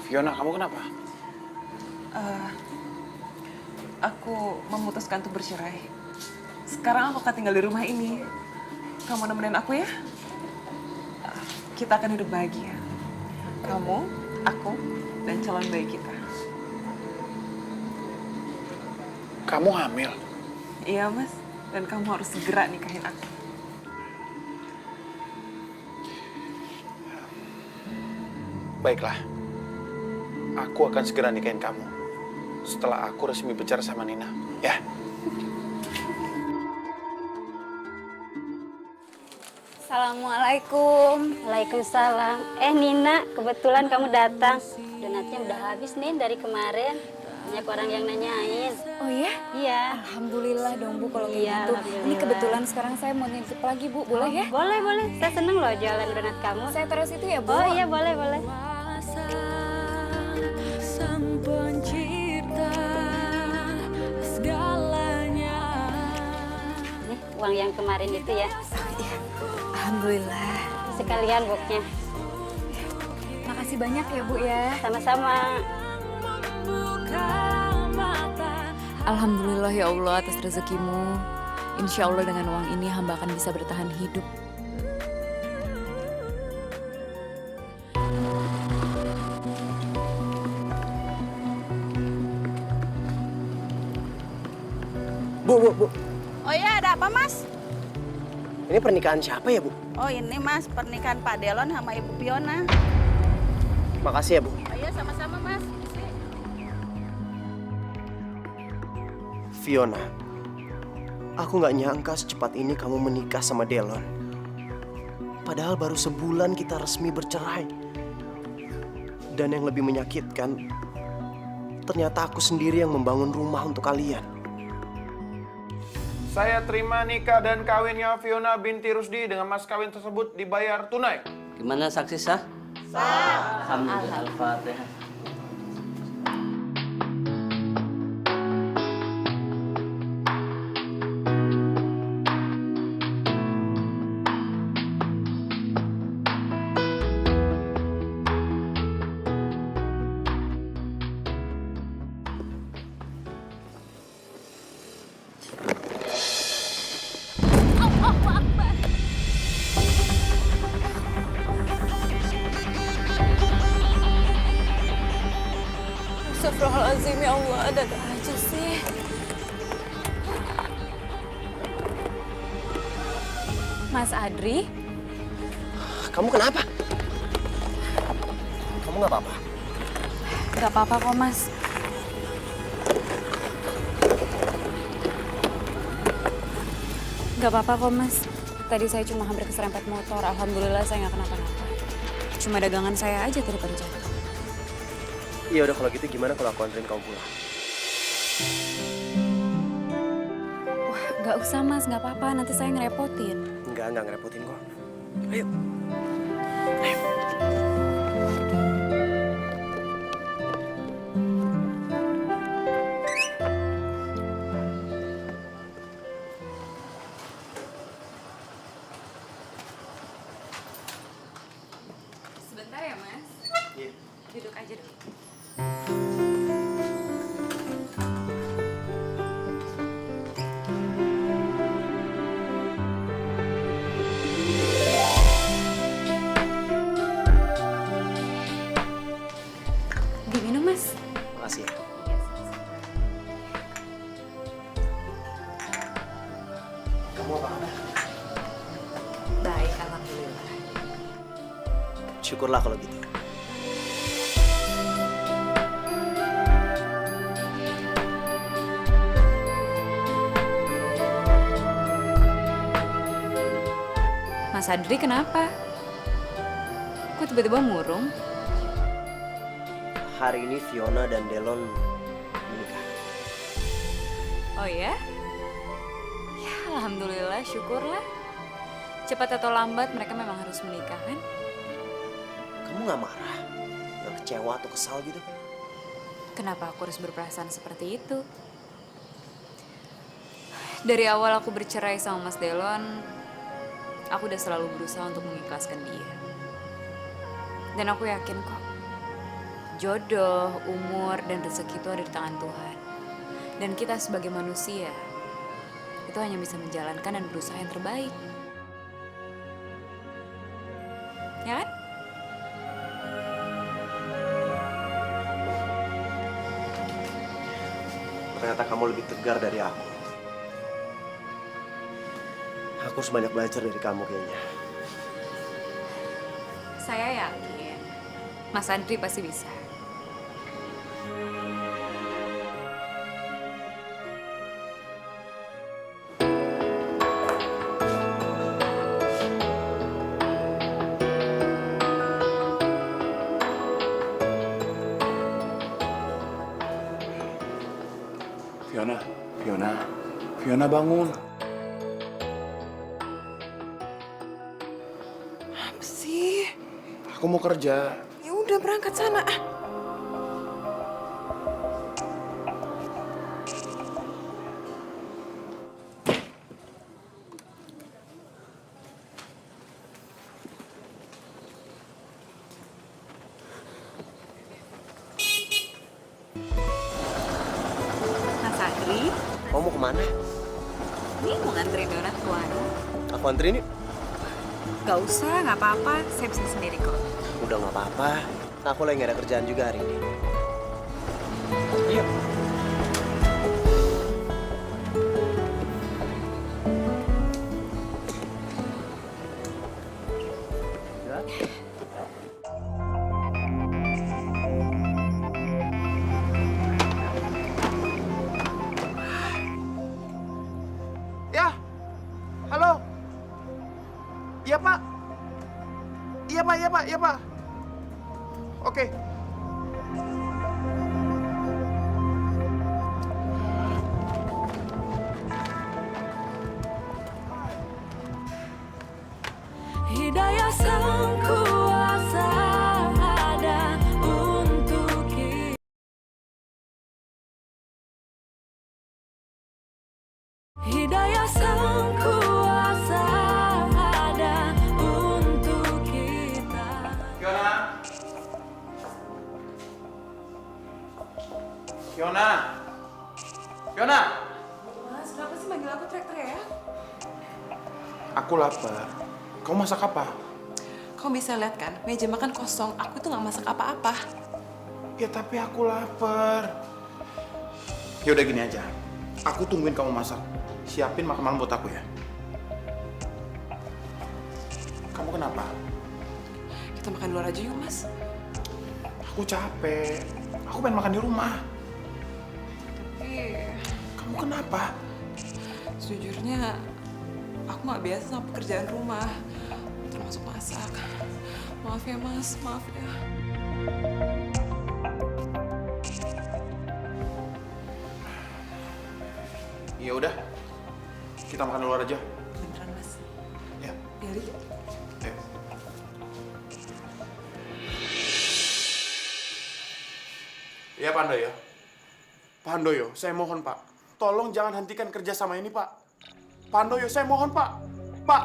Fiona, kamu kenapa? Aku memutuskan untuk bercerai. Sekarang aku akan tinggal di rumah ini. Kamu nemenin aku ya? Kita akan hidup bahagia. Kamu, aku, dan calon bayi kita. Kamu hamil? Iya, Mas. Dan kamu harus segera nikahin aku. Baiklah. Aku akan segera nikahin kamu. setelah aku resmi bicara sama Nina, ya. Assalamualaikum. Waalaikumsalam. Nina, kebetulan kamu datang. Donatnya udah habis nih dari kemarin. Banyak orang yang nanyain. Oh iya? Iya. Alhamdulillah dong Bu kalau kayak Iya, gitu. Ini alhamdulillah. kebetulan sekarang saya mau nitip lagi Bu, boleh ya? Boleh, boleh. Saya seneng loh jualan donat kamu. Saya terus itu ya Bu. Oh iya, boleh, boleh. Sang pencipta segalanya. Nih, uang yang kemarin itu ya. Alhamdulillah. Sekalian boxnya. Makasih banyak ya Bu ya. Sama-sama. Alhamdulillah ya Allah atas rezekimu. Insya Allah dengan uang ini hamba akan bisa bertahan hidup. Bu. Oh iya, ada apa Mas? Ini pernikahan siapa ya, Bu? Oh ini Mas, pernikahan Pak Delon sama Ibu Fiona. Makasih ya, Bu. Oh iya, sama-sama Mas. Fiona, aku nggak nyangka secepat ini kamu menikah sama Delon. Padahal baru sebulan kita resmi bercerai. Dan yang lebih menyakitkan, ternyata aku sendiri yang membangun rumah untuk kalian. Saya terima nikah dan kawinnya Fiona binti Rusdi dengan mas kawin tersebut dibayar tunai. Gimana saksi sah? Sah. Alhamdulillah. Al-Fatihah. Astagfirullahaladzim ya Allah, ada aja sih. Mas Adri? Kamu kenapa? Kamu nggak apa-apa? Gak apa-apa kok Mas. Gak apa-apa kok Mas. Tadi saya cuma hampir keserempet motor. Alhamdulillah saya nggak kenapa-napa. Cuma dagangan saya aja tadi pada jatuh. Iya udah kalau gitu gimana kalau aku anterin kamu pulang? Wah, nggak usah Mas, nggak apa-apa. Nanti saya ngerepotin. Enggak ngerepotin kok. Ayo. Sebentar ya Mas. Iya. Duduk aja dulu. Diminum Mas. Makasih ya. Kamu apa kabar? Baik, alhamdulillah. Syukurlah kalau gitu. Mas Adri kenapa? Kok tiba-tiba murung? Hari ini Fiona dan Delon menikah. Oh ya? Ya alhamdulillah, syukurlah. Cepat atau lambat mereka memang harus menikah kan? Kamu nggak marah? Nggak kecewa atau kesal gitu? Kenapa aku harus berperasaan seperti itu? Dari awal aku bercerai sama Mas Delon, aku udah selalu berusaha untuk mengikhlaskan dia. Dan aku yakin kok, jodoh, umur, dan rezeki itu ada di tangan Tuhan. Dan kita sebagai manusia, itu hanya bisa menjalankan dan berusaha yang terbaik. Ya kan? Ternyata kamu lebih tegar dari aku. Aku harus banyak belajar dari kamu kayaknya. Saya yakin Mas Andri pasti bisa. Fiona bangun. Apa sih? Aku mau kerja. Ya udah berangkat sana. Mas Agri, Kamu mau kemana? ini mau nganterin donat ke warung. Aku anterin yuk. Gak usah, nggak apa-apa. Saya bisa sendiri kok. Udah nggak apa-apa. Aku lagi nggak ada kerjaan juga hari ini. Iya. Ya, halo. Iya Pak. Iya Pak, iya Pak, iya Pak. Oke. Hidayah sang kuasa ada untuk kita. Hidayah sang kuasa ada untuk kita. Fiona. Fiona. Fiona. Mas, kenapa sih manggil aku teriak-teriak? Aku lapar. Kamu masak apa? Kamu bisa lihat kan, meja makan kosong. Aku tuh nggak masak apa-apa. Ya tapi aku lapar. Ya udah gini aja. Aku tungguin kamu masak. Siapin makan malam buat aku ya. Kamu kenapa? Kita makan di luar aja yuk, Mas. Aku capek. Aku pengen makan di rumah. Tapi, Kamu kenapa? sejujurnya, aku nggak biasa sama pekerjaan rumah, termasuk masak. Maaf ya, Mas. Maaf ya. Ya udah. Kita makan di luar aja. Beneran, Mas. Ya. Pilih. Ayo. Ya Pak Handoyo. Pak Handoyo, saya mohon Pak. Tolong jangan hentikan kerja sama ini Pak. Pak Handoyo, saya mohon Pak. Pak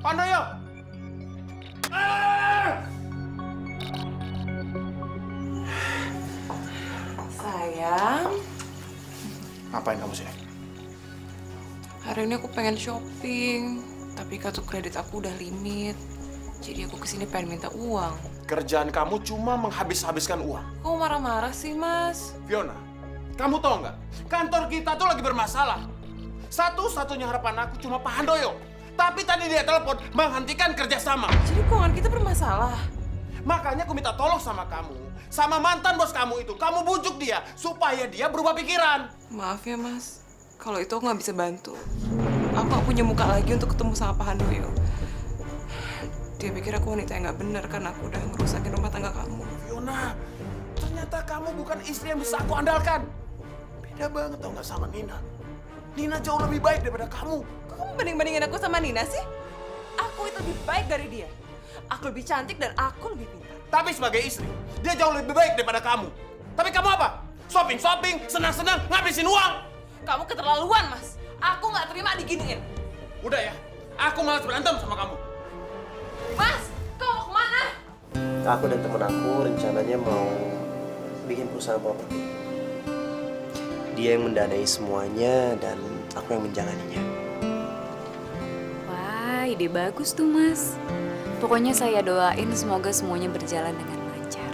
Handoyo. Sayang, Ngapain kamu sih? hari ini aku pengen shopping, tapi kartu kredit aku udah limit. Jadi aku kesini pengen minta uang. Kerjaan kamu cuma menghabis-habiskan uang. Kok marah-marah sih, Mas? Fiona, kamu tahu nggak? Kantor kita tuh lagi bermasalah. Satu-satunya harapan aku cuma Pak Handoyo. Tapi tadi dia telepon menghentikan kerjasama. Jadi keuangan kita bermasalah. Makanya aku minta tolong sama kamu, sama mantan bos kamu itu. Kamu bujuk dia supaya dia berubah pikiran. Maaf ya, Mas. Kalau itu aku nggak bisa bantu. Aku nggak punya muka lagi untuk ketemu sama Pak Handoyo. Dia pikir aku wanita yang nggak benar karena aku udah ngerusakin rumah tangga kamu. Fiona, ternyata kamu bukan istri yang bisa aku andalkan. Beda banget tau nggak sama Nina. Nina jauh lebih baik daripada kamu. Kok kamu banding-bandingin aku sama Nina sih? Aku itu lebih baik dari dia. Aku lebih cantik dan aku lebih pintar. Tapi sebagai istri, dia jauh lebih baik daripada kamu. Tapi kamu apa? Shopping-shopping, senang-senang, ngabisin uang. Kamu keterlaluan, Mas. Aku nggak terima diginiin. Udah ya, aku malas berantem sama kamu. Mas, kamu mau kemana? Aku dan temen aku rencananya mau bikin perusahaan properti. Dia yang mendanai semuanya dan aku yang menjalaninya. Wah, ide bagus tuh Mas. Pokoknya saya doain semoga semuanya berjalan dengan lancar.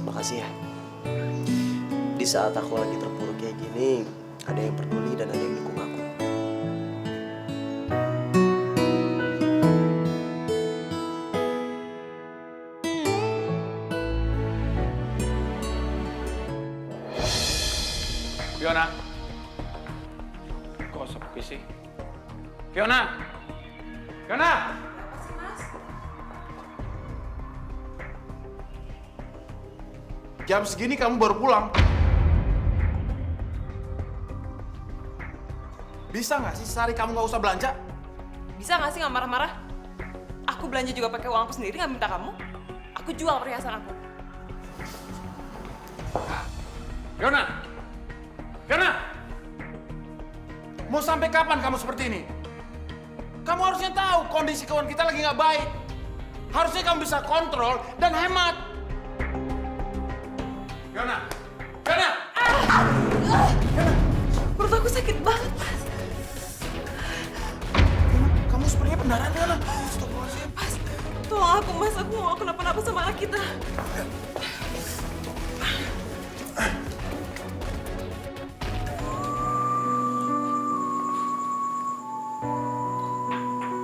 Makasih ya. Di saat aku lagi terpuruk kayak gini, ada yang peduli dan ada yang dukung aku. Fiona. Kok sepi sih? Fiona! Fiona! Apa sih, Mas? Jam segini kamu baru pulang. Bisa nggak sih sehari kamu nggak usah belanja? Bisa nggak sih nggak marah-marah? Aku belanja juga pakai uang aku sendiri, nggak minta kamu. Aku jual perhiasan aku. Fiona! Fiona! Mau sampai kapan kamu seperti ini? Kamu harusnya tahu kondisi keuangan kita lagi nggak baik. Harusnya kamu bisa kontrol dan hemat. Fiona! Fiona! Perut aku sakit banget, Mas. Kamu sepertinya pendarahan, Fiona. Astagfirullahaladzim. Mas, tolong aku, Mas. Aku mau kenapa-napa sama anak kita.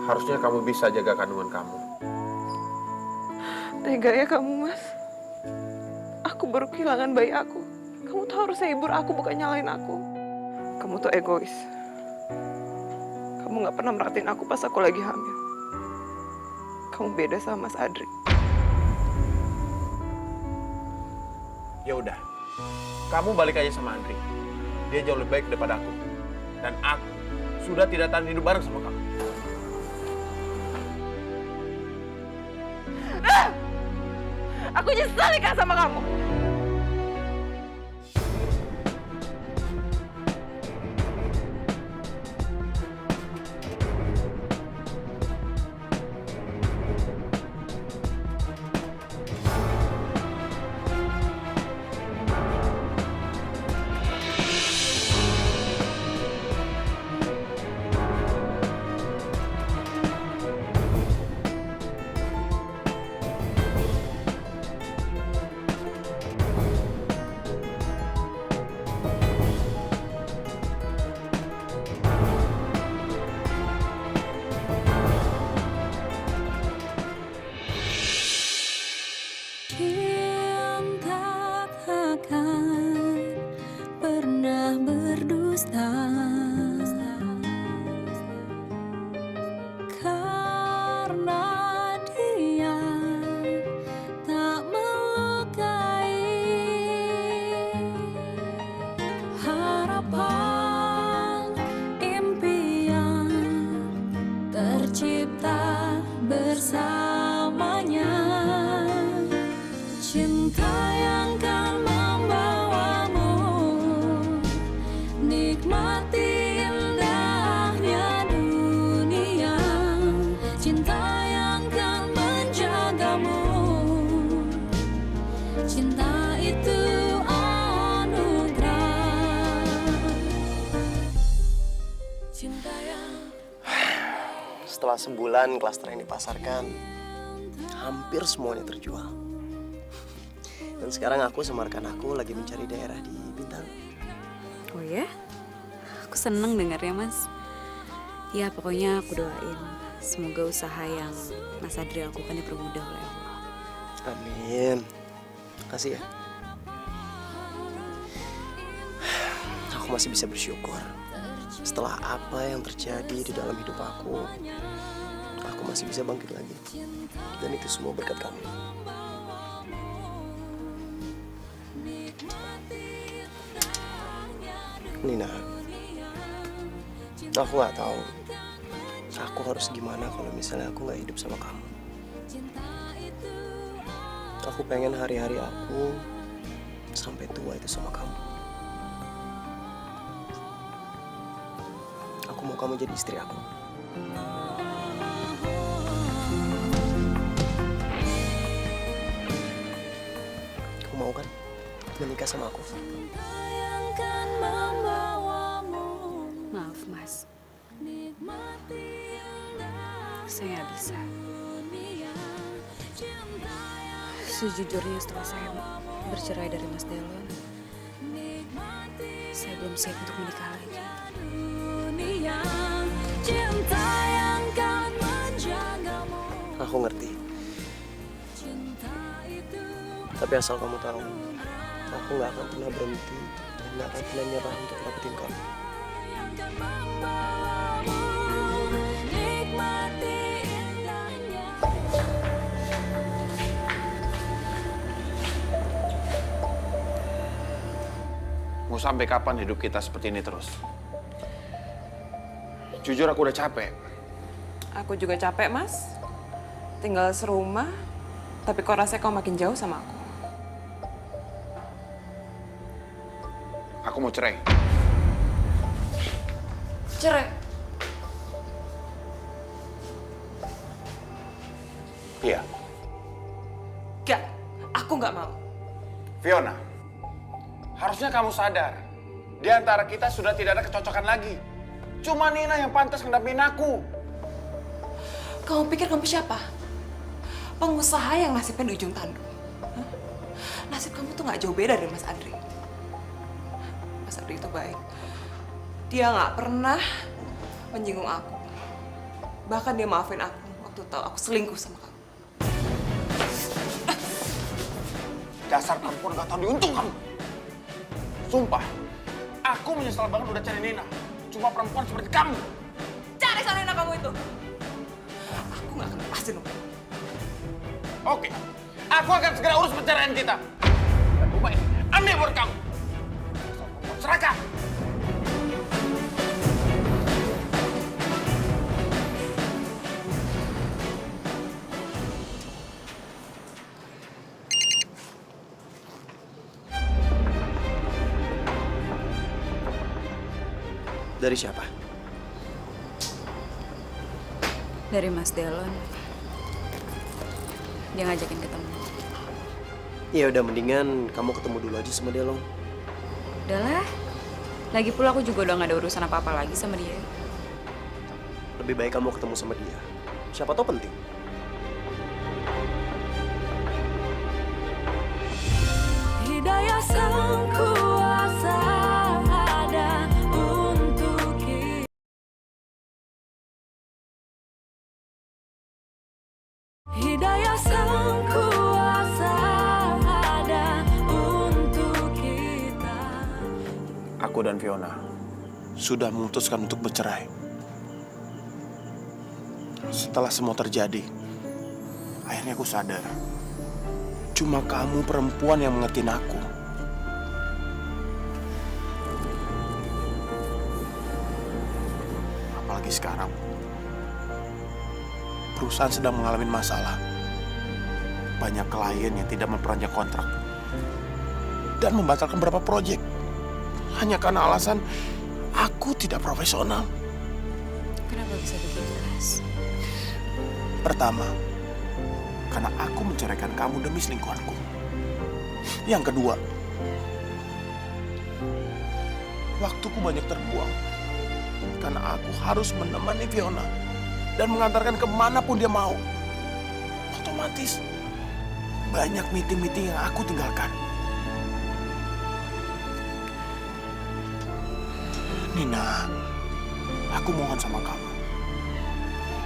Harusnya kamu bisa jaga kandungan kamu. Tega ya kamu, Mas. Aku baru kehilangan bayi aku. Kamu tuh harusnya hibur aku, bukan nyalain aku. Kamu tuh egois. Kamu gak pernah merhatiin aku pas aku lagi hamil. Kamu beda sama Mas Adri. Ya udah, kamu balik aja sama Andri. Dia jauh lebih baik daripada aku. Dan aku sudah tidak tahan hidup bareng sama kamu. Aku nyesal nikah sama kamu. Cinta takkan pernah berdusta, karena dia tak melukai harapan impian tercipta bersamanya. Cinta yang kan membawamu nikmati indahnya dunia. Cinta yang kan menjagamu. Cinta itu anugerah. Cinta yang Setelah sebulan klaster yang dipasarkan, hampir semuanya terjual. Dan sekarang aku sama rekan aku lagi mencari daerah di Bintang. Oh ya? Aku seneng dengarnya, Mas. Ya, pokoknya aku doain. Semoga usaha yang Mas Adri lakukan dipermudah oleh Allah. Amin. Makasih ya. Aku masih bisa bersyukur. Setelah apa yang terjadi di dalam hidup aku masih bisa bangkit lagi. Dan itu semua berkat kamu. Nina, aku nggak tahu aku harus gimana kalau misalnya aku nggak hidup sama kamu. Aku pengen hari-hari aku sampai tua itu sama kamu. Aku mau kamu jadi istri aku. Kamu mau kan menikah sama aku? Maaf, Mas. Saya nggak bisa. Sejujurnya setelah saya bercerai dari Mas Delon, saya belum siap untuk menikah lagi. Aku ngerti. Tapi asal kamu tahu, aku nggak akan pernah berhenti dan nggak akan pernah nyerah untuk dapetin kamu. Mau sampai kapan hidup kita seperti ini terus? Jujur aku udah capek. Aku juga capek, Mas. Tinggal serumah, tapi kok rasanya kau makin jauh sama aku. Aku mau cerai. Cerai? Iya. Gak, aku nggak mau. Fiona, harusnya kamu sadar. Di antara kita sudah tidak ada kecocokan lagi. Cuma Nina yang pantas ngedampingin aku. Kamu pikir kamu siapa? Pengusaha yang nasibnya di ujung tanduk. Hah? Nasib kamu tuh nggak jauh beda dari Mas Andri. Mas Andri itu baik. Dia nggak pernah menyinggung aku. Bahkan dia maafin aku waktu tahu aku selingkuh sama kamu. Dasar perempuan gak tau diuntung kamu. Sumpah, aku menyesal banget udah cari Nina. Cuma perempuan seperti kamu. Cari sana Nina kamu itu. Aku nggak akan lepasin kamu. Oke, aku akan segera urus perceraian kita. Dan rumah ini aneh buat kamu. Dasar perempuan serakah. Dari siapa? Dari Mas Delon. Dia ngajakin ketemu. Ya udah mendingan kamu ketemu dulu aja sama dia, Long. Udahlah. Lagi pula aku juga udah gak ada urusan apa-apa lagi sama dia. Lebih baik kamu ketemu sama dia. Siapa tahu penting. Hidayah sang kuasa ada untuk kita. Hidayah sang kuasa ada untuk kita. Aku dan Fiona sudah memutuskan untuk bercerai. Setelah semua terjadi, akhirnya aku sadar. Cuma kamu perempuan yang mengertiin aku. Apalagi sekarang, perusahaan sedang mengalami masalah. Banyak klien yang tidak memperpanjang kontrak dan membatalkan beberapa proyek hanya karena alasan aku tidak profesional. Kenapa bisa begitu, Mas? Pertama, karena aku menceraikan kamu demi selingkuhanku. Yang kedua, waktuku banyak terbuang karena aku harus menemani Fiona dan mengantarkan kemanapun dia mau. Otomatis, banyak meeting-meeting yang aku tinggalkan. Nina, aku mohon sama kamu.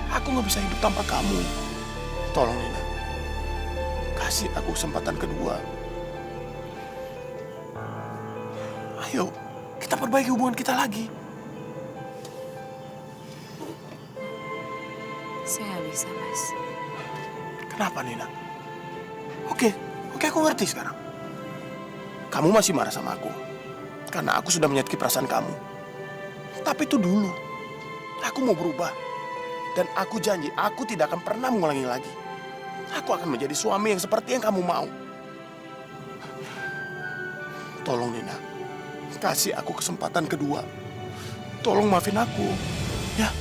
Aku nggak bisa hidup tanpa kamu. Tolong, Nina. Kasih aku kesempatan kedua. Ayo, kita perbaiki hubungan kita lagi. Saya nggak bisa, Mas. Kenapa, Nina? Oke, aku ngerti sekarang. Kamu masih marah sama aku. Karena aku sudah menyakiti perasaan kamu. Tapi itu dulu. Aku mau berubah. Dan aku janji, aku tidak akan pernah mengulangi lagi. Aku akan menjadi suami yang seperti yang kamu mau. Tolong, Nina. Kasih aku kesempatan kedua. Tolong maafin aku. Ya.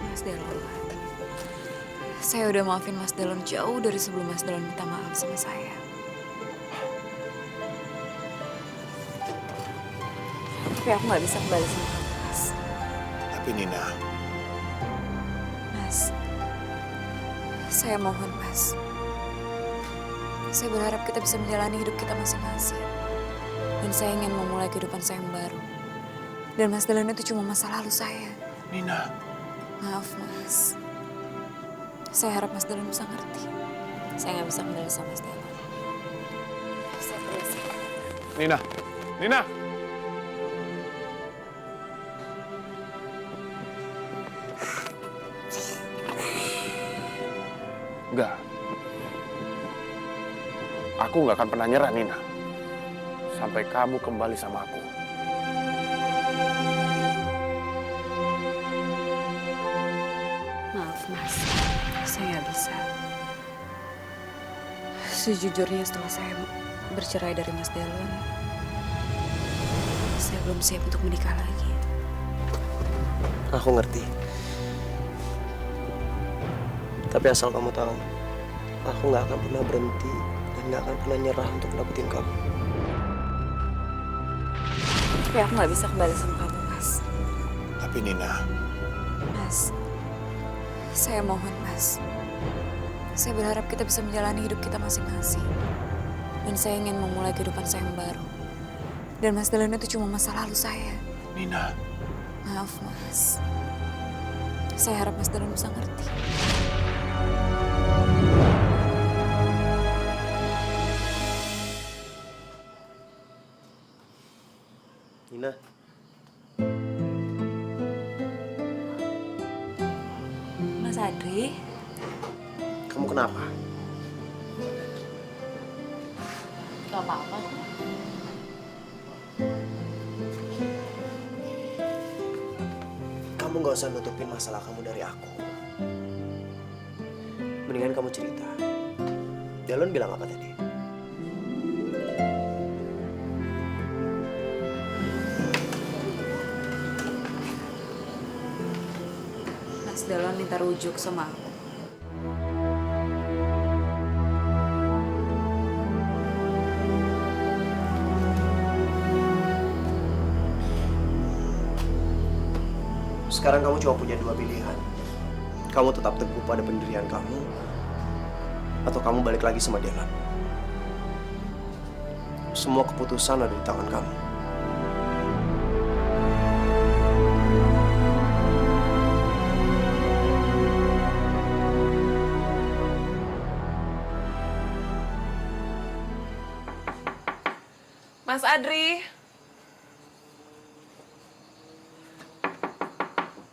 Mas Delon. Saya udah maafin Mas Delon jauh dari sebelum Mas Delon minta maaf sama saya. Tapi aku nggak bisa kembali sama kamu, Mas. Tapi Nina, Mas, saya mohon, Mas. Saya berharap kita bisa menjalani hidup kita masing-masing. Dan saya ingin memulai kehidupan saya yang baru. Dan Mas Delon itu cuma masa lalu saya. Nina. Maaf, Mas. Saya harap Mas Delon bisa ngerti. Saya nggak bisa kembali sama Mas Delon. Saya permisi. Nina. Nina. Enggak. Aku nggak akan pernah nyerah, Nina. Sampai kamu kembali sama aku. Saya nggak bisa. Sejujurnya setelah saya bercerai dari Mas Delon, saya belum siap untuk menikah lagi. Aku ngerti. Tapi asal kamu tahu, aku nggak akan pernah berhenti dan nggak akan pernah nyerah untuk dapetin kamu. Tapi aku nggak bisa kembali sama kamu, Mas. Tapi Nina, Mas, saya mohon, Mas. Saya berharap kita bisa menjalani hidup kita masing-masing. Dan saya ingin memulai kehidupan saya yang baru. Dan Mas Delon itu cuma masa lalu saya. Nina. Maaf, Mas. Saya harap Mas Delon bisa ngerti. Nina. Mas Adri. Kamu kenapa? Gak apa-apa. Kamu gak usah nutupin masalah kamu dari aku. Mendingan kamu cerita. Delon bilang apa tadi? Mas Delon minta rujuk sama aku. Sekarang kamu cuma punya dua pilihan. Kamu tetap teguh pada pendirian kamu, atau kamu balik lagi sama Delon. Semua keputusan ada di tangan kamu. Mas Adri.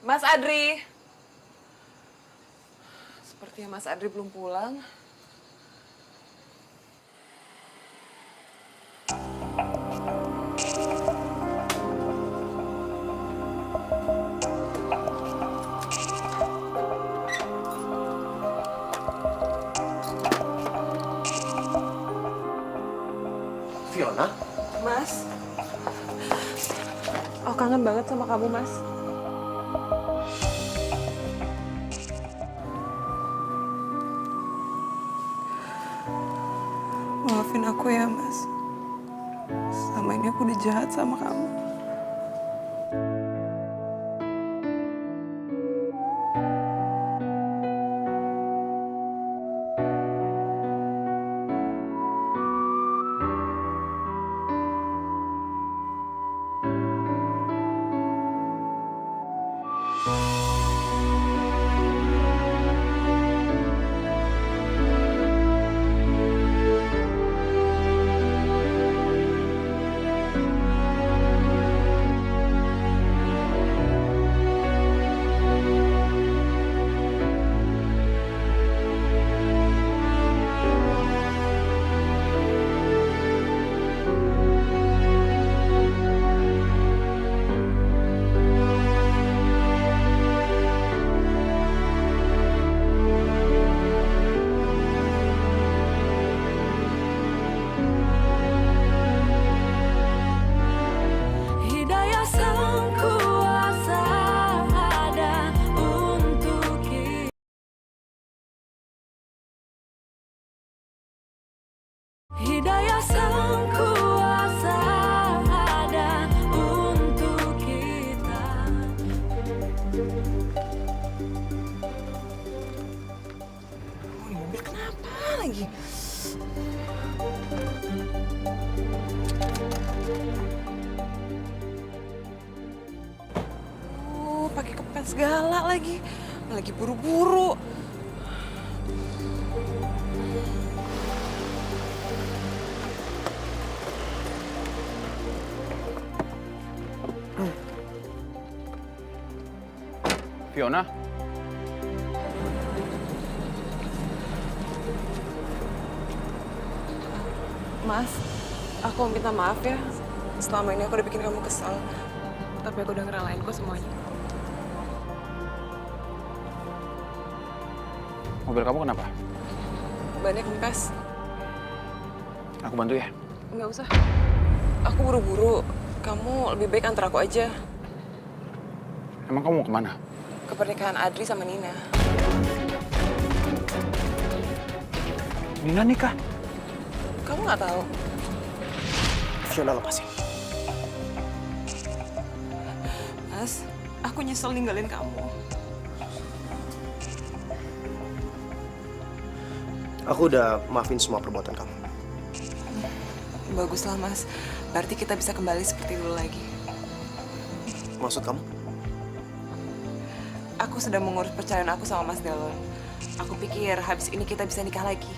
Mas Adri. Sepertinya Mas Adri belum pulang. Fiona? Mas. Oh, kangen banget sama kamu, Mas. Maafin aku ya, Mas. Selama ini aku udah jahat sama kamu. Hidayah sang kuasa ada untuk kita. Hidayah sang kuasa ada untuk kita. Ini mobil kenapa lagi? Pakai kepes segala lagi. Lagi buru-buru. Fiona? Mas, aku minta maaf ya. Selama ini aku udah bikin kamu kesal. Tapi aku udah ngerelain kok semuanya. Mobil kamu kenapa? Bannya kempes. Aku bantu ya. Nggak usah. Aku buru-buru. Kamu lebih baik antar aku aja. Emang kamu mau kemana? Ke pernikahan Adri sama Nina. Nina nikah? Kamu nggak tahu? Fiona, lepasin. Mas, aku nyesel ninggalin kamu. Aku udah maafin semua perbuatan kamu. Baguslah, Mas. Berarti kita bisa kembali seperti dulu lagi. Maksud kamu? Aku sedang mengurus perceraian aku sama Mas Delon. Aku pikir habis ini kita bisa nikah lagi.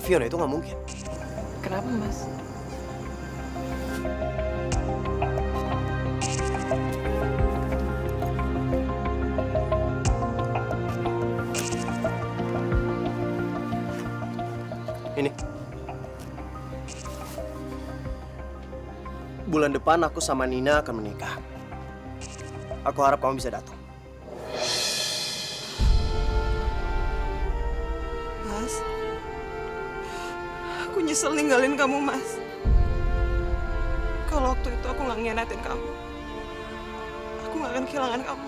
Fiona, itu nggak mungkin. Kenapa, Mas? Ini. Bulan depan aku sama Nina akan menikah. Aku harap kamu bisa datang. Mas, aku nyesel ninggalin kamu, Mas. Kalau waktu itu aku nggak ngianatin kamu, aku nggak akan kehilangan kamu.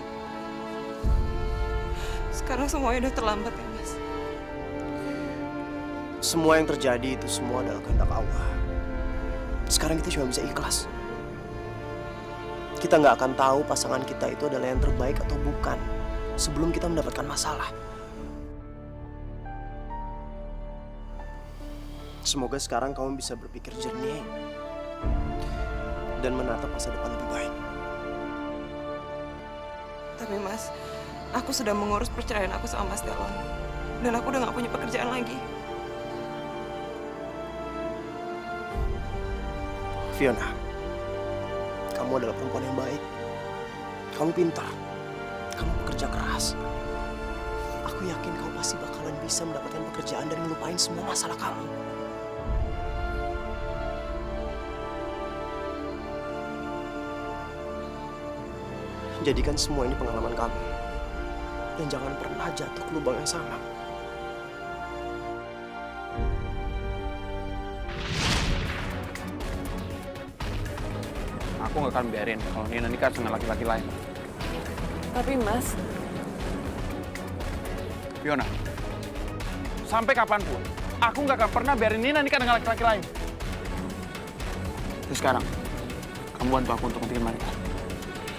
Sekarang semuanya udah terlambat ya, Mas. Semua yang terjadi itu semua adalah kehendak Allah. Sekarang kita cuma bisa ikhlas. Kita nggak akan tahu pasangan kita itu adalah yang terbaik atau bukan sebelum kita mendapatkan masalah. Semoga sekarang kamu bisa berpikir jernih dan menatap masa depan lebih baik. Tapi Mas, aku sudah mengurus perceraian aku sama Mas Delon. Dan aku udah gak punya pekerjaan lagi. Fiona, kamu adalah perempuan yang baik. Kamu pintar. Kamu bekerja keras. Aku yakin kamu pasti bakalan bisa mendapatkan pekerjaan dan ngelupain semua masalah kamu. Jadikan semua ini pengalaman kamu. Dan jangan pernah jatuh ke lubang yang sama. Aku nggak akan biarin kalau Nina nikah sama laki-laki lain. Tapi Mas, Fiona, sampai kapanpun, aku nggak akan pernah biarin Nina nikah dengan laki-laki lain. Terus sekarang, kamu bantu aku untuk ngertiin mereka.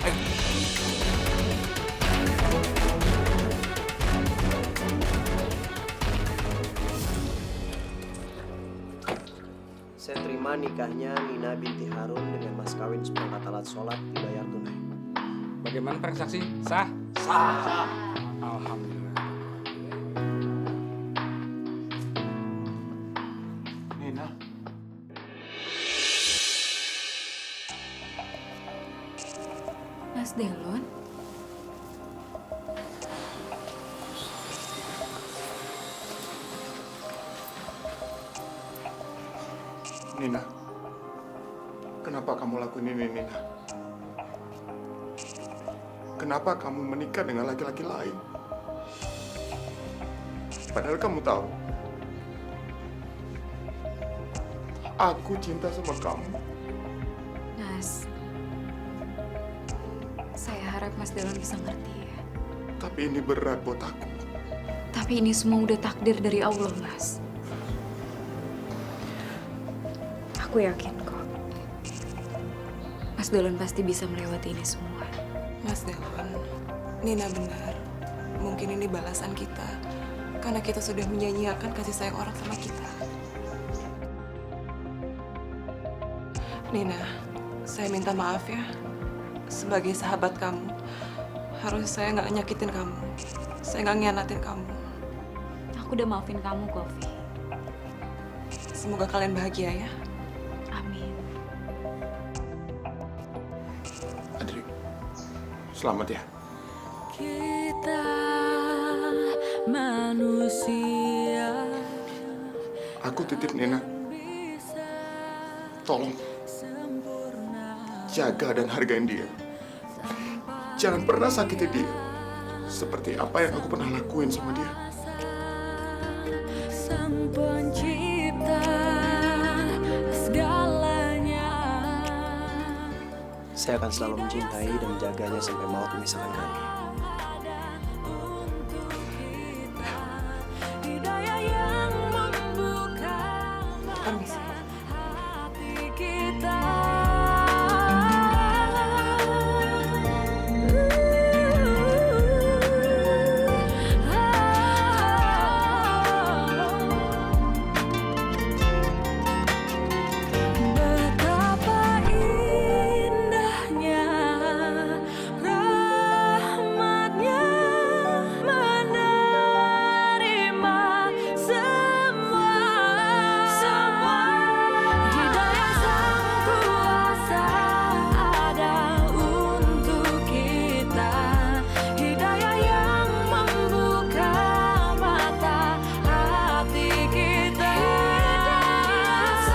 Ayo. Saya terima nikahnya Nina binti Harun dengan mas kawin seperangkat alat sholat dibayar tunai. Bagaimana para saksi? Sah? Sah. Alhamdulillah. Nina. Mas Delon? Nina, kenapa kamu lakuin ini, Nina? Kenapa kamu menikah dengan laki-laki lain? Padahal kamu tahu, aku cinta sama kamu. Mas, saya harap Mas Delon bisa ngerti ya. Tapi ini berat buat aku. Tapi ini semua udah takdir dari Allah, Mas. Aku yakin kok. Mas Delon pasti bisa melewati ini semua. Mas Delon, Nina benar. Mungkin ini balasan kita. Karena kita sudah menyanyiakan kasih sayang orang sama kita. Nina, saya minta maaf ya. Sebagai sahabat kamu, harus saya nggak nyakitin kamu. Saya nggak ngianatin kamu. Aku udah maafin kamu, Kofi. Semoga kalian bahagia ya. Amin. Adri, selamat ya. Kita manusia. Aku titip Nina. Tolong jaga dan hargain dia. Jangan pernah sakiti dia. seperti apa yang aku pernah lakuin sama dia. Sang pencipta segalanya. Saya akan selalu mencintai dan menjaganya sampai maut memisahkan kami.